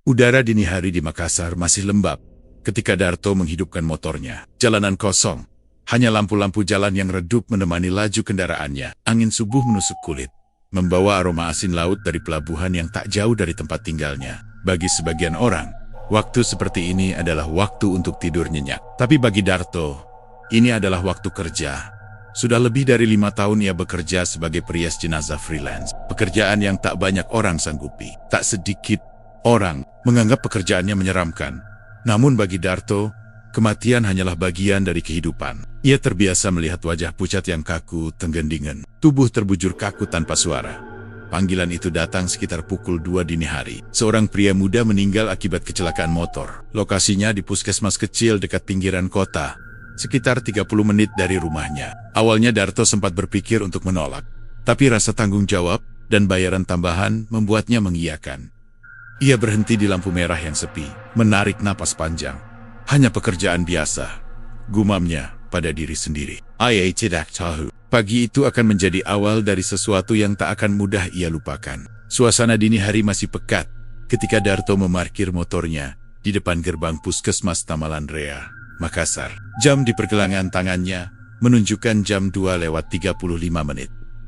Udara dini hari di Makassar masih lembab ketika Darto menghidupkan motornya. Jalanan kosong, hanya lampu-lampu jalan yang redup menemani laju kendaraannya. Angin subuh menusuk kulit, membawa aroma asin laut dari pelabuhan yang tak jauh dari tempat tinggalnya. Bagi sebagian orang, waktu seperti ini adalah waktu untuk tidur nyenyak. Tapi bagi Darto, ini adalah waktu kerja. Sudah lebih dari 5 tahun ia bekerja sebagai perias jenazah freelance. Pekerjaan yang tak banyak orang sanggupi. Tak sedikit orang menganggap pekerjaannya menyeramkan. Namun bagi Darto, kematian hanyalah bagian dari kehidupan. Ia terbiasa melihat wajah pucat yang kaku tenggendingan. Tubuh terbujur kaku tanpa suara. Panggilan itu datang sekitar pukul 2 dini hari. Seorang pria muda meninggal akibat kecelakaan motor. Lokasinya di puskesmas kecil dekat pinggiran kota, sekitar 30 menit dari rumahnya. Awalnya Darto sempat berpikir untuk menolak, tapi rasa tanggung jawab dan bayaran tambahan membuatnya mengiyakan. Ia berhenti di lampu merah yang sepi, menarik napas panjang. Hanya pekerjaan biasa, gumamnya pada diri sendiri. Ia tidak tahu, pagi itu akan menjadi awal dari sesuatu yang tak akan mudah ia lupakan. Suasana dini hari masih pekat ketika Darto memarkir motornya di depan gerbang puskesmas Tamalan Rea, Makassar. Jam di pergelangan tangannya menunjukkan jam 2:35.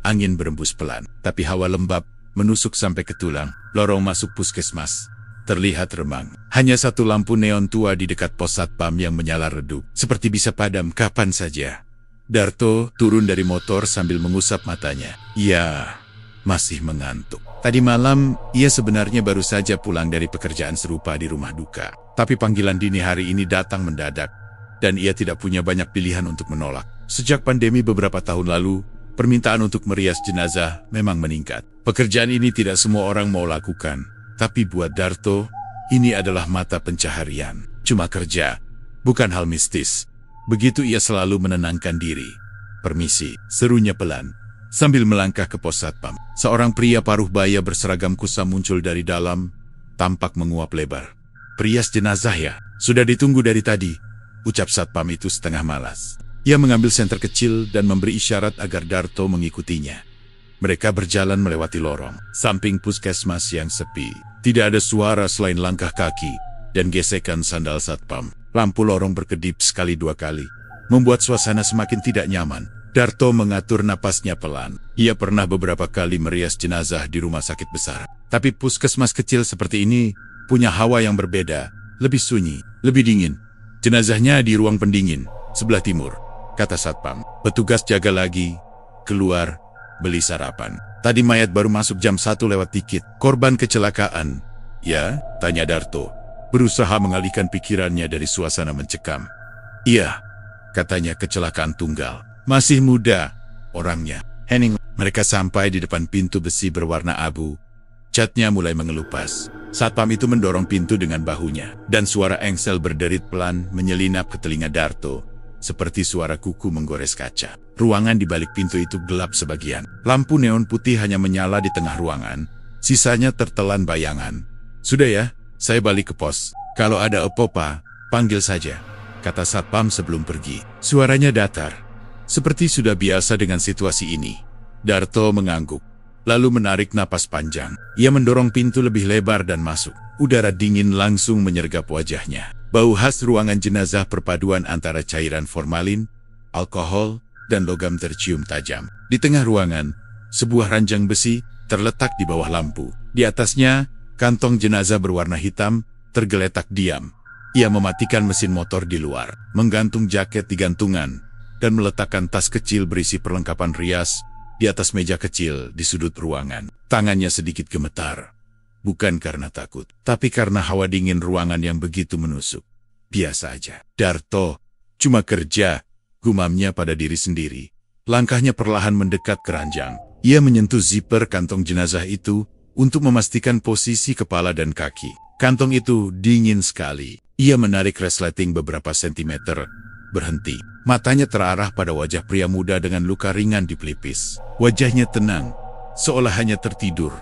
Angin berembus pelan, tapi hawa lembab menusuk sampai ke tulang. Lorong masuk puskesmas terlihat remang. Hanya satu lampu neon tua di dekat pos satpam yang menyala redup, seperti bisa padam kapan saja. Darto turun dari motor sambil mengusap matanya. Ia masih mengantuk. Tadi malam, ia sebenarnya baru saja pulang dari pekerjaan serupa di rumah duka. Tapi panggilan dini hari ini datang mendadak, dan ia tidak punya banyak pilihan untuk menolak. Sejak pandemi beberapa tahun lalu, permintaan untuk merias jenazah memang meningkat. Pekerjaan ini tidak semua orang mau lakukan, tapi buat Darto, ini adalah mata pencaharian. Cuma kerja, bukan hal mistis. Begitu ia selalu menenangkan diri. "Permisi," serunya pelan, sambil melangkah ke pos satpam. Seorang pria paruh baya berseragam kusam muncul dari dalam, tampak menguap lebar. "Perias jenazah ya? Sudah ditunggu dari tadi," ucap satpam itu setengah malas. Ia mengambil senter kecil dan memberi isyarat agar Darto mengikutinya. Mereka berjalan melewati lorong samping puskesmas yang sepi. Tidak ada suara selain langkah kaki dan gesekan sandal satpam. Lampu lorong berkedip sekali dua kali, membuat suasana semakin tidak nyaman. Darto mengatur napasnya pelan. Ia pernah beberapa kali merias jenazah di rumah sakit besar. Tapi puskesmas kecil seperti ini punya hawa yang berbeda, lebih sunyi, lebih dingin. "Jenazahnya di ruang pendingin, sebelah timur," kata satpam. Petugas jaga lagi, keluar, beli sarapan. "Tadi mayat baru masuk jam 1 lewat dikit. Korban kecelakaan." "Ya?" tanya Darto, berusaha mengalihkan pikirannya dari suasana mencekam. "Iya," katanya, "kecelakaan tunggal. Masih muda orangnya, Henning." Mereka sampai di depan pintu besi berwarna abu. Catnya mulai mengelupas. Satpam itu mendorong pintu dengan bahunya, dan suara engsel berderit pelan menyelinap ke telinga Darto, seperti suara kuku menggores kaca. Ruangan di balik pintu itu gelap sebagian. Lampu neon putih hanya menyala di tengah ruangan, sisanya tertelan bayangan. "Sudah ya, saya balik ke pos. Kalau ada apa-apa, panggil saja," kata satpam sebelum pergi. Suaranya datar, seperti sudah biasa dengan situasi ini. Darto mengangguk, lalu menarik napas panjang. Ia mendorong pintu lebih lebar dan masuk. Udara dingin langsung menyergap wajahnya. Bau khas ruangan jenazah perpaduan antara cairan formalin, alkohol, dan logam tercium tajam. Di tengah ruangan, sebuah ranjang besi terletak di bawah lampu. Di atasnya, kantong jenazah berwarna hitam tergeletak diam. Ia mematikan mesin motor di luar, menggantung jaket di gantungan, dan meletakkan tas kecil berisi perlengkapan rias di atas meja kecil di sudut ruangan. Tangannya sedikit gemetar, bukan karena takut, tapi karena hawa dingin ruangan yang begitu menusuk. Biasa aja. Darto cuma kerja, gumamnya pada diri sendiri. Langkahnya perlahan mendekat ke ranjang. Ia menyentuh zipper kantong jenazah itu untuk memastikan posisi kepala dan kaki. Kantong itu dingin sekali. Ia menarik resleting beberapa sentimeter, berhenti. Matanya terarah pada wajah pria muda dengan luka ringan di pelipis. Wajahnya tenang, seolah hanya tertidur.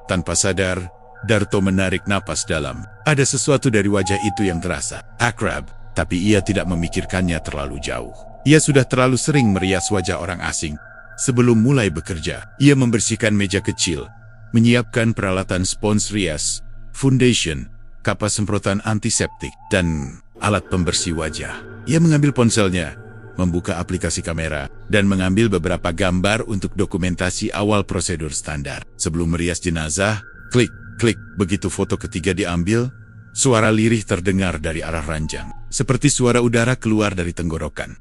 Tanpa sadar, Darto menarik napas dalam. Ada sesuatu dari wajah itu yang terasa akrab, tapi ia tidak memikirkannya terlalu jauh. Ia sudah terlalu sering merias wajah orang asing. Sebelum mulai bekerja, ia membersihkan meja kecil, menyiapkan peralatan spons rias, foundation, kapas semprotan antiseptik, dan alat pembersih wajah. Ia mengambil ponselnya, membuka aplikasi kamera, dan mengambil beberapa gambar untuk dokumentasi awal prosedur standar. Sebelum merias jenazah, klik, klik. Begitu foto ketiga diambil, suara lirih terdengar dari arah ranjang, seperti suara udara keluar dari tenggorokan.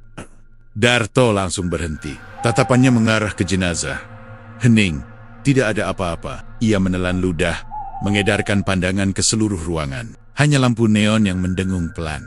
Darto langsung berhenti. Tatapannya mengarah ke jenazah. Hening, tidak ada apa-apa. Ia menelan ludah, mengedarkan pandangan ke seluruh ruangan. Hanya lampu neon yang mendengung pelan.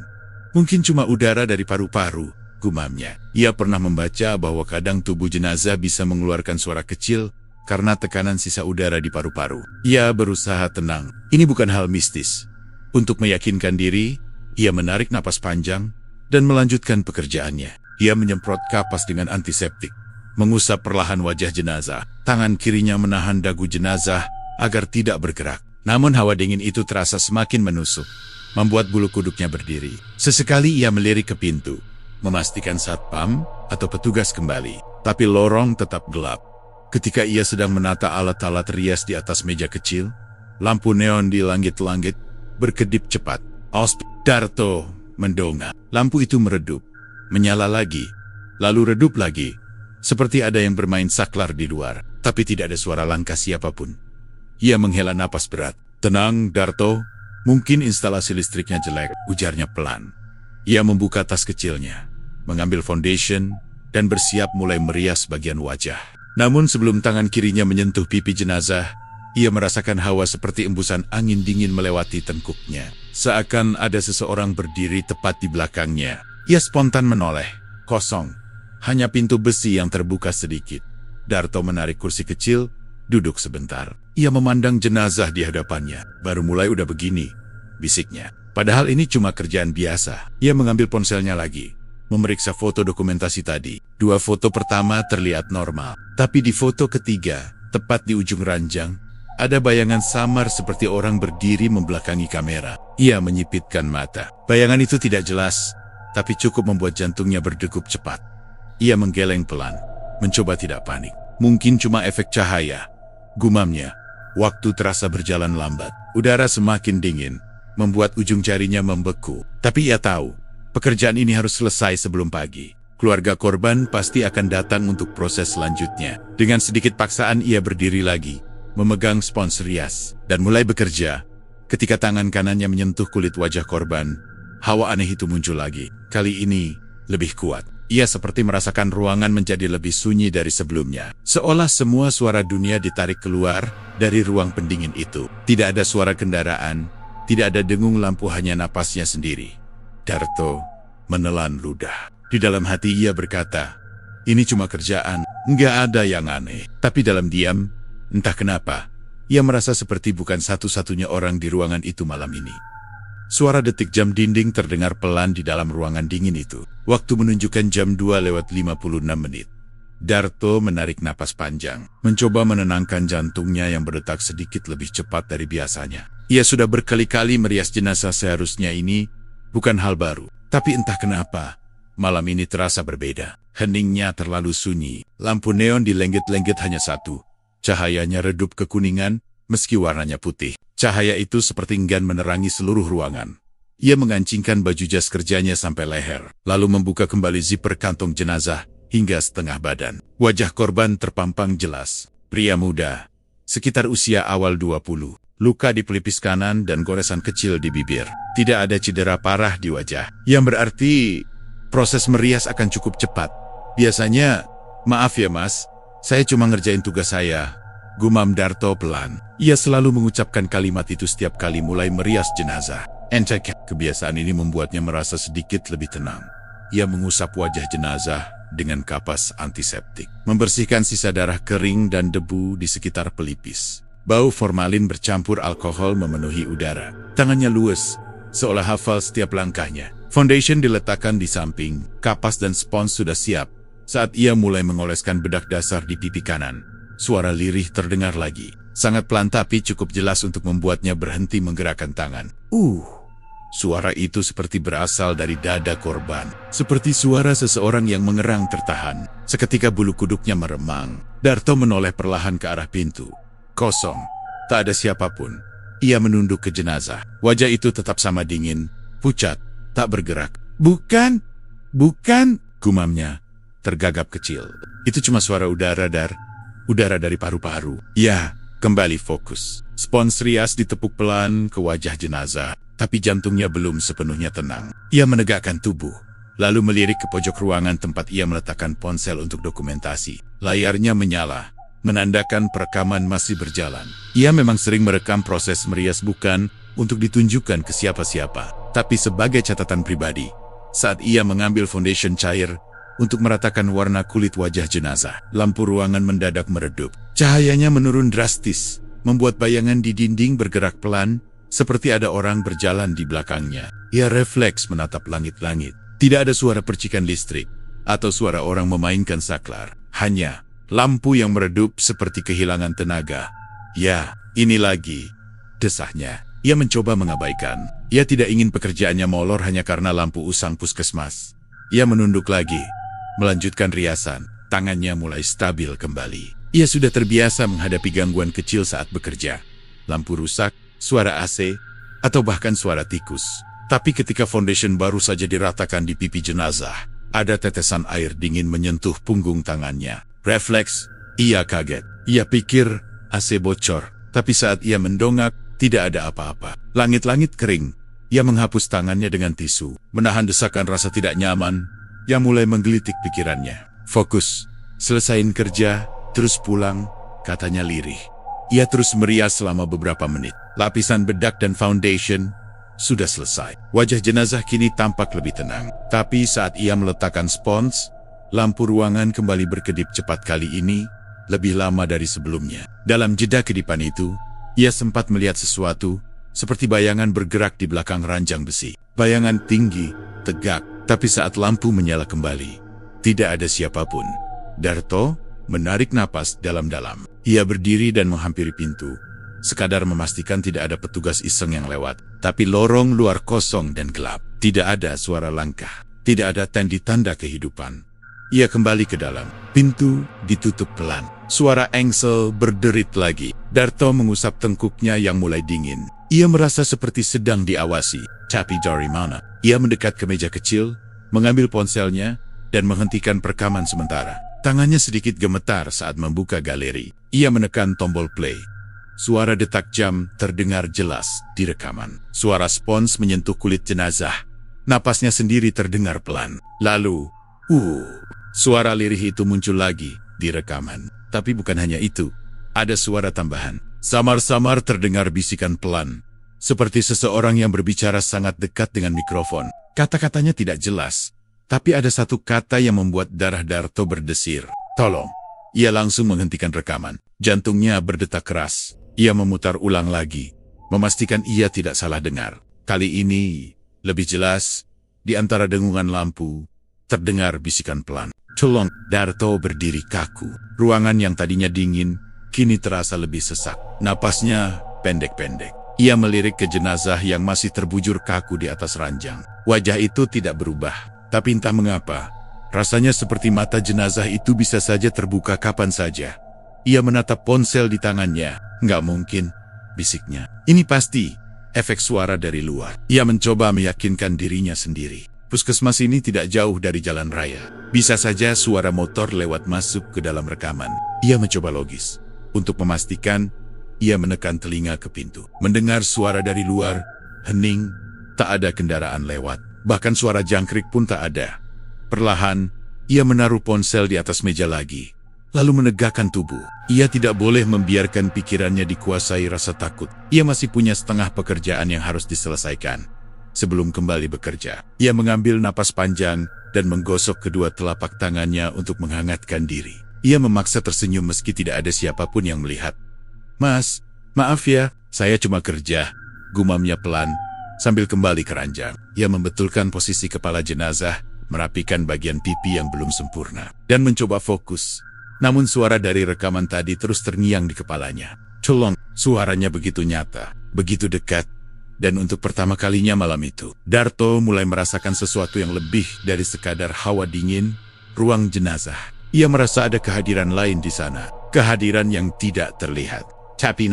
Mungkin cuma udara dari paru-paru, gumamnya. Ia pernah membaca bahwa kadang tubuh jenazah bisa mengeluarkan suara kecil karena tekanan sisa udara di paru-paru. Ia berusaha tenang. Ini bukan hal mistis. Untuk meyakinkan diri, ia menarik napas panjang dan melanjutkan pekerjaannya. Ia menyemprot kapas dengan antiseptik, mengusap perlahan wajah jenazah. Tangan kirinya menahan dagu jenazah agar tidak bergerak. Namun hawa dingin itu terasa semakin menusuk, membuat bulu kuduknya berdiri. Sesekali ia melirik ke pintu, memastikan satpam atau petugas kembali. Tapi lorong tetap gelap. Ketika ia sedang menata alat-alat rias di atas meja kecil, lampu neon di langit-langit berkedip cepat. Darto mendongak. Lampu itu meredup, menyala lagi, lalu redup lagi. Seperti ada yang bermain saklar di luar, tapi tidak ada suara langkah siapapun. Ia menghela napas berat. Tenang, Darto. Mungkin instalasi listriknya jelek, ujarnya pelan. Ia membuka tas kecilnya, mengambil foundation, dan bersiap mulai merias bagian wajah. Namun sebelum tangan kirinya menyentuh pipi jenazah, ia merasakan hawa seperti embusan angin dingin melewati tengkuknya. Seakan ada seseorang berdiri tepat di belakangnya. Ia spontan menoleh. Kosong. Hanya pintu besi yang terbuka sedikit. Darto menarik kursi kecil, duduk sebentar. Ia memandang jenazah di hadapannya. Baru mulai udah begini, bisiknya. Padahal ini cuma kerjaan biasa. Ia mengambil ponselnya lagi, memeriksa foto dokumentasi tadi. 2 foto pertama terlihat normal. Tapi di foto ketiga, tepat di ujung ranjang, ada bayangan samar seperti orang berdiri membelakangi kamera. Ia menyipitkan mata. Bayangan itu tidak jelas, tapi cukup membuat jantungnya berdegup cepat. Ia menggeleng pelan, mencoba tidak panik. Mungkin cuma efek cahaya, gumamnya. Waktu terasa berjalan lambat. Udara semakin dingin, membuat ujung jarinya membeku. Tapi ia tahu, pekerjaan ini harus selesai sebelum pagi. Keluarga korban pasti akan datang untuk proses selanjutnya. Dengan sedikit paksaan ia berdiri lagi, memegang spons rias, dan mulai bekerja. Ketika tangan kanannya menyentuh kulit wajah korban, hawa aneh itu muncul lagi. Kali ini, lebih kuat. Ia seperti merasakan ruangan menjadi lebih sunyi dari sebelumnya. Seolah semua suara dunia ditarik keluar dari ruang pendingin itu. Tidak ada suara kendaraan, tidak ada dengung lampu, hanya napasnya sendiri. Darto menelan ludah. Di dalam hati ia berkata, ini cuma kerjaan, nggak ada yang aneh. Tapi dalam diam, entah kenapa, ia merasa seperti bukan satu-satunya orang di ruangan itu malam ini. Suara detik jam dinding terdengar pelan di dalam ruangan dingin itu. Waktu menunjukkan jam 2:56. Darto menarik napas panjang, mencoba menenangkan jantungnya yang berdetak sedikit lebih cepat dari biasanya. Ia sudah berkali-kali merias jenazah, seharusnya ini bukan hal baru. Tapi entah kenapa, malam ini terasa berbeda. Heningnya terlalu sunyi. Lampu neon di lenggit-lenggit hanya satu. Cahayanya redup kekuningan, meski warnanya putih. Cahaya itu seperti enggan menerangi seluruh ruangan. Ia mengancingkan baju jas kerjanya sampai leher, lalu membuka kembali zipper kantong jenazah hingga setengah badan. Wajah korban terpampang jelas. Pria muda, sekitar usia awal 20. Luka di pelipis kanan dan goresan kecil di bibir. Tidak ada cedera parah di wajah, yang berarti proses merias akan cukup cepat. Biasanya, maaf ya mas, saya cuma ngerjain tugas saya, gumam Darto pelan. Ia selalu mengucapkan kalimat itu setiap kali mulai merias jenazah. Kebiasaan ini membuatnya merasa sedikit lebih tenang. Ia mengusap wajah jenazah dengan kapas antiseptik, membersihkan sisa darah kering dan debu di sekitar pelipis. Bau formalin bercampur alkohol memenuhi udara. Tangannya luwes, seolah hafal setiap langkahnya. Foundation diletakkan di samping, kapas dan spons sudah siap. Saat ia mulai mengoleskan bedak dasar di pipi kanan, suara lirih terdengar lagi. Sangat pelan tapi cukup jelas untuk membuatnya berhenti menggerakkan tangan. Suara itu seperti berasal dari dada korban. Seperti suara seseorang yang mengerang tertahan. Seketika bulu kuduknya meremang. Darto menoleh perlahan ke arah pintu. Kosong. Tak ada siapapun. Ia menunduk ke jenazah. Wajah itu tetap sama dingin, pucat, tak bergerak. Bukan, gumamnya, tergagap kecil. Itu cuma suara udara dari paru-paru. Ya, kembali fokus. Spons rias ditepuk pelan ke wajah jenazah, tapi jantungnya belum sepenuhnya tenang. Ia menegakkan tubuh, lalu melirik ke pojok ruangan tempat ia meletakkan ponsel untuk dokumentasi. Layarnya menyala, menandakan perekaman masih berjalan. Ia memang sering merekam proses merias bukan untuk ditunjukkan ke siapa-siapa, tapi sebagai catatan pribadi. Saat ia mengambil foundation cair untuk meratakan warna kulit wajah jenazah, lampu ruangan mendadak meredup. Cahayanya menurun drastis, membuat bayangan di dinding bergerak pelan, seperti ada orang berjalan di belakangnya. Ia refleks menatap langit-langit. Tidak ada suara percikan listrik atau suara orang memainkan saklar. Hanya lampu yang meredup seperti kehilangan tenaga. Ya, ini lagi, desahnya. Ia mencoba mengabaikan. Ia tidak ingin pekerjaannya molor hanya karena lampu usang puskesmas. Ia menunduk lagi, melanjutkan riasan. Tangannya mulai stabil kembali. Ia sudah terbiasa menghadapi gangguan kecil saat bekerja. Lampu rusak, suara AC, atau bahkan suara tikus. Tapi ketika foundation baru saja diratakan di pipi jenazah, ada tetesan air dingin menyentuh punggung tangannya. Refleks, ia kaget. Ia pikir AC bocor, tapi saat ia mendongak, tidak ada apa-apa. Langit-langit kering. Ia menghapus tangannya dengan tisu, menahan desakan rasa tidak nyaman yang mulai menggelitik pikirannya. Fokus, selesain kerja, terus pulang, katanya lirih. Ia terus merias selama beberapa menit. Lapisan bedak dan foundation sudah selesai. Wajah jenazah kini tampak lebih tenang. Tapi saat ia meletakkan spons, lampu ruangan kembali berkedip cepat kali ini, lebih lama dari sebelumnya. Dalam jeda kedipan itu, ia sempat melihat sesuatu, seperti bayangan bergerak di belakang ranjang besi. Bayangan tinggi, tegak, tapi saat lampu menyala kembali, tidak ada siapapun. Darto menarik napas dalam-dalam. Ia berdiri dan menghampiri pintu, sekadar memastikan tidak ada petugas iseng yang lewat. Tapi lorong luar kosong dan gelap. Tidak ada suara langkah. Tidak ada tanda kehidupan. Ia kembali ke dalam. Pintu ditutup pelan. Suara engsel berderit lagi. Darto mengusap tengkuknya yang mulai dingin. Ia merasa seperti sedang diawasi. Tapi dari mana? Ia mendekat ke meja kecil, mengambil ponselnya, dan menghentikan perekaman sementara. Tangannya sedikit gemetar saat membuka galeri. Ia menekan tombol play. Suara detak jam terdengar jelas di rekaman. Suara spons menyentuh kulit jenazah. Napasnya sendiri terdengar pelan. Lalu, suara lirih itu muncul lagi di rekaman. Tapi bukan hanya itu. Ada suara tambahan. Samar-samar terdengar bisikan pelan. Seperti seseorang yang berbicara sangat dekat dengan mikrofon. Kata-katanya tidak jelas. Tapi ada satu kata yang membuat darah Darto berdesir. Tolong. Ia langsung menghentikan rekaman. Jantungnya berdetak keras. Ia memutar ulang lagi, memastikan ia tidak salah dengar. Kali ini, lebih jelas, di antara dengungan lampu, terdengar bisikan pelan. Tolong. Darto berdiri kaku. Ruangan yang tadinya dingin, kini terasa lebih sesak. Napasnya pendek-pendek. Ia melirik ke jenazah yang masih terbujur kaku di atas ranjang. Wajah itu tidak berubah. Tapi entah mengapa, rasanya seperti mata jenazah itu bisa saja terbuka kapan saja. Ia menatap ponsel di tangannya. Nggak mungkin, bisiknya. Ini pasti efek suara dari luar. Ia mencoba meyakinkan dirinya sendiri. Puskesmas ini tidak jauh dari jalan raya. Bisa saja suara motor lewat masuk ke dalam rekaman. Ia mencoba logis. Untuk memastikan, ia menekan telinga ke pintu. Mendengar suara dari luar, hening, tak ada kendaraan lewat. Bahkan suara jangkrik pun tak ada. Perlahan, ia menaruh ponsel di atas meja lagi. Lalu menegakkan tubuh. Ia tidak boleh membiarkan pikirannya dikuasai rasa takut. Ia masih punya setengah pekerjaan yang harus diselesaikan. Sebelum kembali bekerja, ia mengambil napas panjang dan menggosok kedua telapak tangannya untuk menghangatkan diri. Ia memaksa tersenyum meski tidak ada siapapun yang melihat. Mas, maaf ya, saya cuma kerja, gumamnya pelan, sambil kembali ke ranjang. Ia membetulkan posisi kepala jenazah, merapikan bagian pipi yang belum sempurna, dan mencoba fokus. Namun suara dari rekaman tadi terus terngiang di kepalanya. Tolong, suaranya begitu nyata, begitu dekat, dan untuk pertama kalinya malam itu, Darto mulai merasakan sesuatu yang lebih dari sekadar hawa dingin, ruang jenazah. Ia merasa ada kehadiran lain di sana, kehadiran yang tidak terlihat. Tapi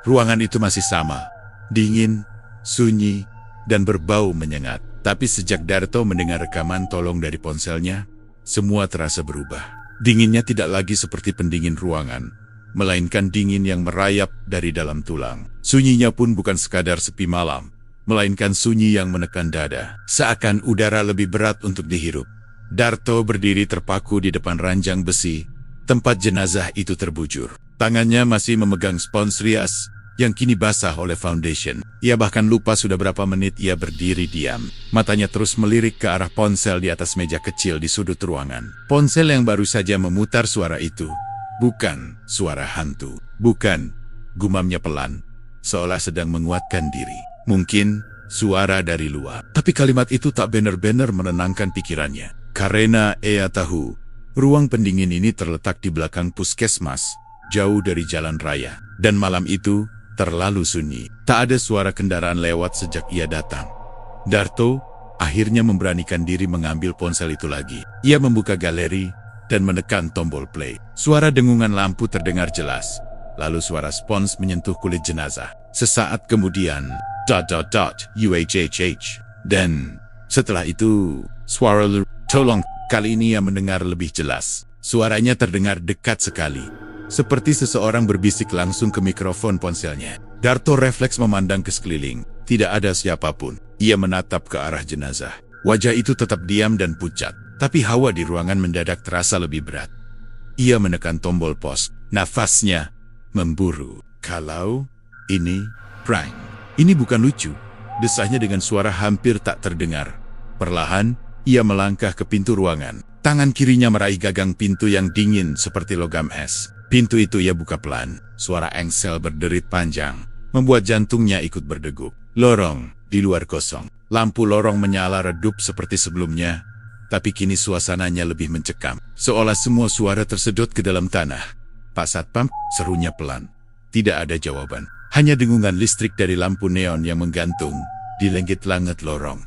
Ruangan itu masih sama, dingin, sunyi, dan berbau menyengat. Tapi sejak Darto mendengar rekaman tolong dari ponselnya, semua terasa berubah. Dinginnya tidak lagi seperti pendingin ruangan, melainkan dingin yang merayap dari dalam tulang. Sunyinya pun bukan sekadar sepi malam, melainkan sunyi yang menekan dada. Seakan udara lebih berat untuk dihirup. Darto berdiri terpaku di depan ranjang besi, tempat jenazah itu terbujur. Tangannya masih memegang spons rias yang kini basah oleh foundation. Ia bahkan lupa sudah berapa menit ia berdiri diam. Matanya terus melirik ke arah ponsel di atas meja kecil di sudut ruangan. Ponsel yang baru saja memutar suara itu bukan suara hantu. Bukan, gumamnya pelan, seolah sedang menguatkan diri. Mungkin suara dari luar. Tapi kalimat itu tak benar-benar menenangkan pikirannya. Karena ia tahu, ruang pendingin ini terletak di belakang puskesmas, jauh dari jalan raya. Dan malam itu terlalu sunyi. Tak ada suara kendaraan lewat sejak ia datang. Darto akhirnya memberanikan diri mengambil ponsel itu lagi. Ia membuka galeri dan menekan tombol play. Suara dengungan lampu terdengar jelas. Lalu suara spons menyentuh kulit jenazah. Sesaat kemudian, ... Dan setelah itu, suara tolong. Kali ini ia mendengar lebih jelas. Suaranya terdengar dekat sekali, seperti seseorang berbisik langsung ke mikrofon ponselnya. Darto refleks memandang ke sekeliling. Tidak ada siapapun. Ia menatap ke arah jenazah. Wajah itu tetap diam dan pucat, tapi hawa di ruangan mendadak terasa lebih berat. Ia menekan tombol pos. Nafasnya memburu. Kalau ini prank, ini bukan lucu, desahnya dengan suara hampir tak terdengar. Perlahan, ia melangkah ke pintu ruangan. Tangan kirinya meraih gagang pintu yang dingin seperti logam es. Pintu itu ia buka pelan. Suara engsel berderit panjang membuat jantungnya ikut berdegup. Lorong di luar kosong. Lampu lorong menyala redup seperti sebelumnya, tapi kini suasananya lebih mencekam. Seolah semua suara tersedot ke dalam tanah. Pak Satpam, serunya pelan. Tidak ada jawaban. Hanya dengungan listrik dari lampu neon yang menggantung di langit-langit lorong.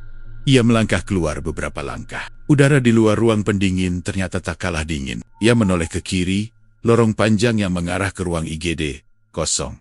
Ia melangkah keluar beberapa langkah. Udara di luar ruang pendingin ternyata tak kalah dingin. Ia menoleh ke kiri, lorong panjang yang mengarah ke ruang IGD, kosong.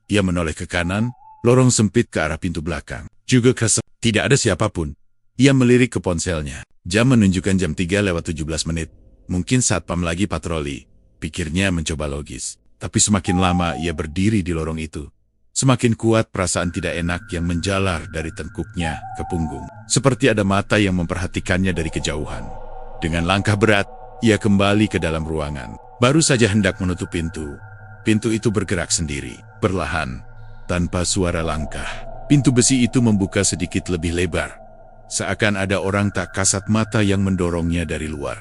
Ia menoleh ke kanan, lorong sempit ke arah pintu belakang, juga kosong. Tidak ada siapapun. Ia melirik ke ponselnya. Jam menunjukkan jam 3:17. Mungkin Satpam lagi patroli, pikirnya mencoba logis. Tapi semakin lama ia berdiri di lorong itu, semakin kuat perasaan tidak enak yang menjalar dari tengkuknya ke punggung. Seperti ada mata yang memperhatikannya dari kejauhan. Dengan langkah berat, ia kembali ke dalam ruangan. Baru saja hendak menutup pintu. Pintu itu bergerak sendiri, perlahan, tanpa suara langkah. Pintu besi itu membuka sedikit lebih lebar. Seakan ada orang tak kasat mata yang mendorongnya dari luar.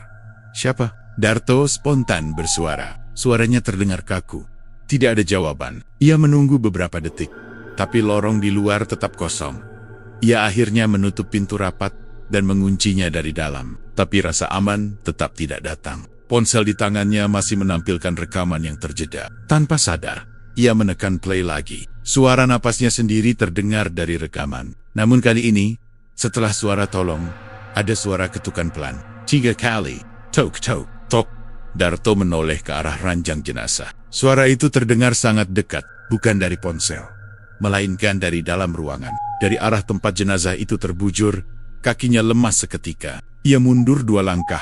Siapa? Darto spontan bersuara. Suaranya terdengar kaku. Tidak ada jawaban. Ia menunggu beberapa detik, tapi lorong di luar tetap kosong. Ia akhirnya menutup pintu rapat dan menguncinya dari dalam. Tapi rasa aman tetap tidak datang. Ponsel di tangannya masih menampilkan rekaman yang terjeda. Tanpa sadar, ia menekan play lagi. Suara napasnya sendiri terdengar dari rekaman. Namun kali ini, setelah suara tolong, ada suara ketukan pelan. 3 kali. Tok, tok, tok. Darto menoleh ke arah ranjang jenazah. Suara itu terdengar sangat dekat, bukan dari ponsel, melainkan dari dalam ruangan. Dari arah tempat jenazah itu terbujur, kakinya lemas seketika. Ia mundur 2 langkah,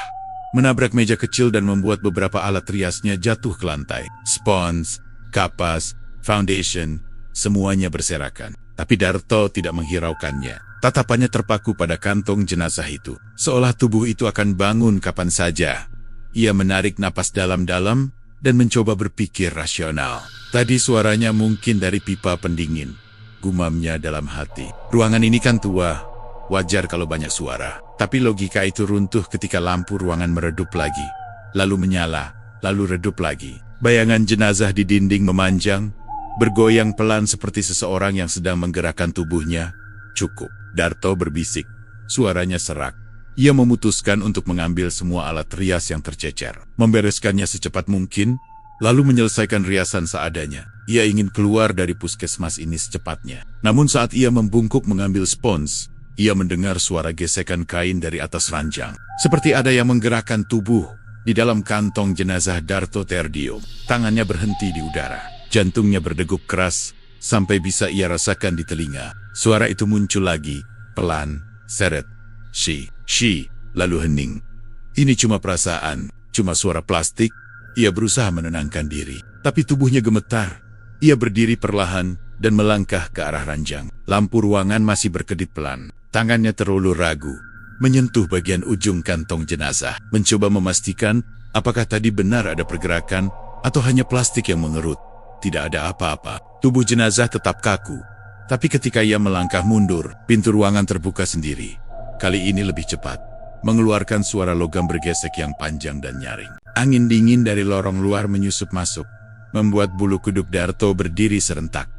menabrak meja kecil dan membuat beberapa alat riasnya jatuh ke lantai. Spons, kapas, foundation, semuanya berserakan. Tapi Darto tidak menghiraukannya. Tatapannya terpaku pada kantong jenazah itu, seolah tubuh itu akan bangun kapan saja. Ia menarik napas dalam-dalam dan mencoba berpikir rasional. Tadi suaranya mungkin dari pipa pendingin, gumamnya dalam hati. Ruangan ini kan tua, wajar kalau banyak suara. Tapi logika itu runtuh ketika lampu ruangan meredup lagi, lalu menyala, lalu redup lagi. Bayangan jenazah di dinding memanjang, bergoyang pelan seperti seseorang yang sedang menggerakkan tubuhnya. Cukup, Darto berbisik. Suaranya serak. Ia memutuskan untuk mengambil semua alat rias yang tercecer, membereskannya secepat mungkin, lalu menyelesaikan riasan seadanya. Ia ingin keluar dari puskesmas ini secepatnya. Namun saat ia membungkuk mengambil spons, ia mendengar suara gesekan kain dari atas ranjang. Seperti ada yang menggerakkan tubuh di dalam kantong jenazah. Darto terdiam. Tangannya berhenti di udara. Jantungnya berdegup keras, sampai bisa ia rasakan di telinga. Suara itu muncul lagi, pelan, seret, shi, lalu hening. Ini cuma perasaan, cuma suara plastik. Ia berusaha menenangkan diri, tapi tubuhnya gemetar. Ia berdiri perlahan dan melangkah ke arah ranjang. Lampu ruangan masih berkedip pelan. Tangannya terulur ragu, menyentuh bagian ujung kantong jenazah, mencoba memastikan apakah tadi benar ada pergerakan atau hanya plastik yang mengerut. Tidak ada apa-apa. Tubuh jenazah tetap kaku. Tapi ketika ia melangkah mundur, pintu ruangan terbuka sendiri. Kali ini lebih cepat, mengeluarkan suara logam bergesek yang panjang dan nyaring. Angin dingin dari lorong luar menyusup masuk, membuat bulu kuduk Darto berdiri serentak.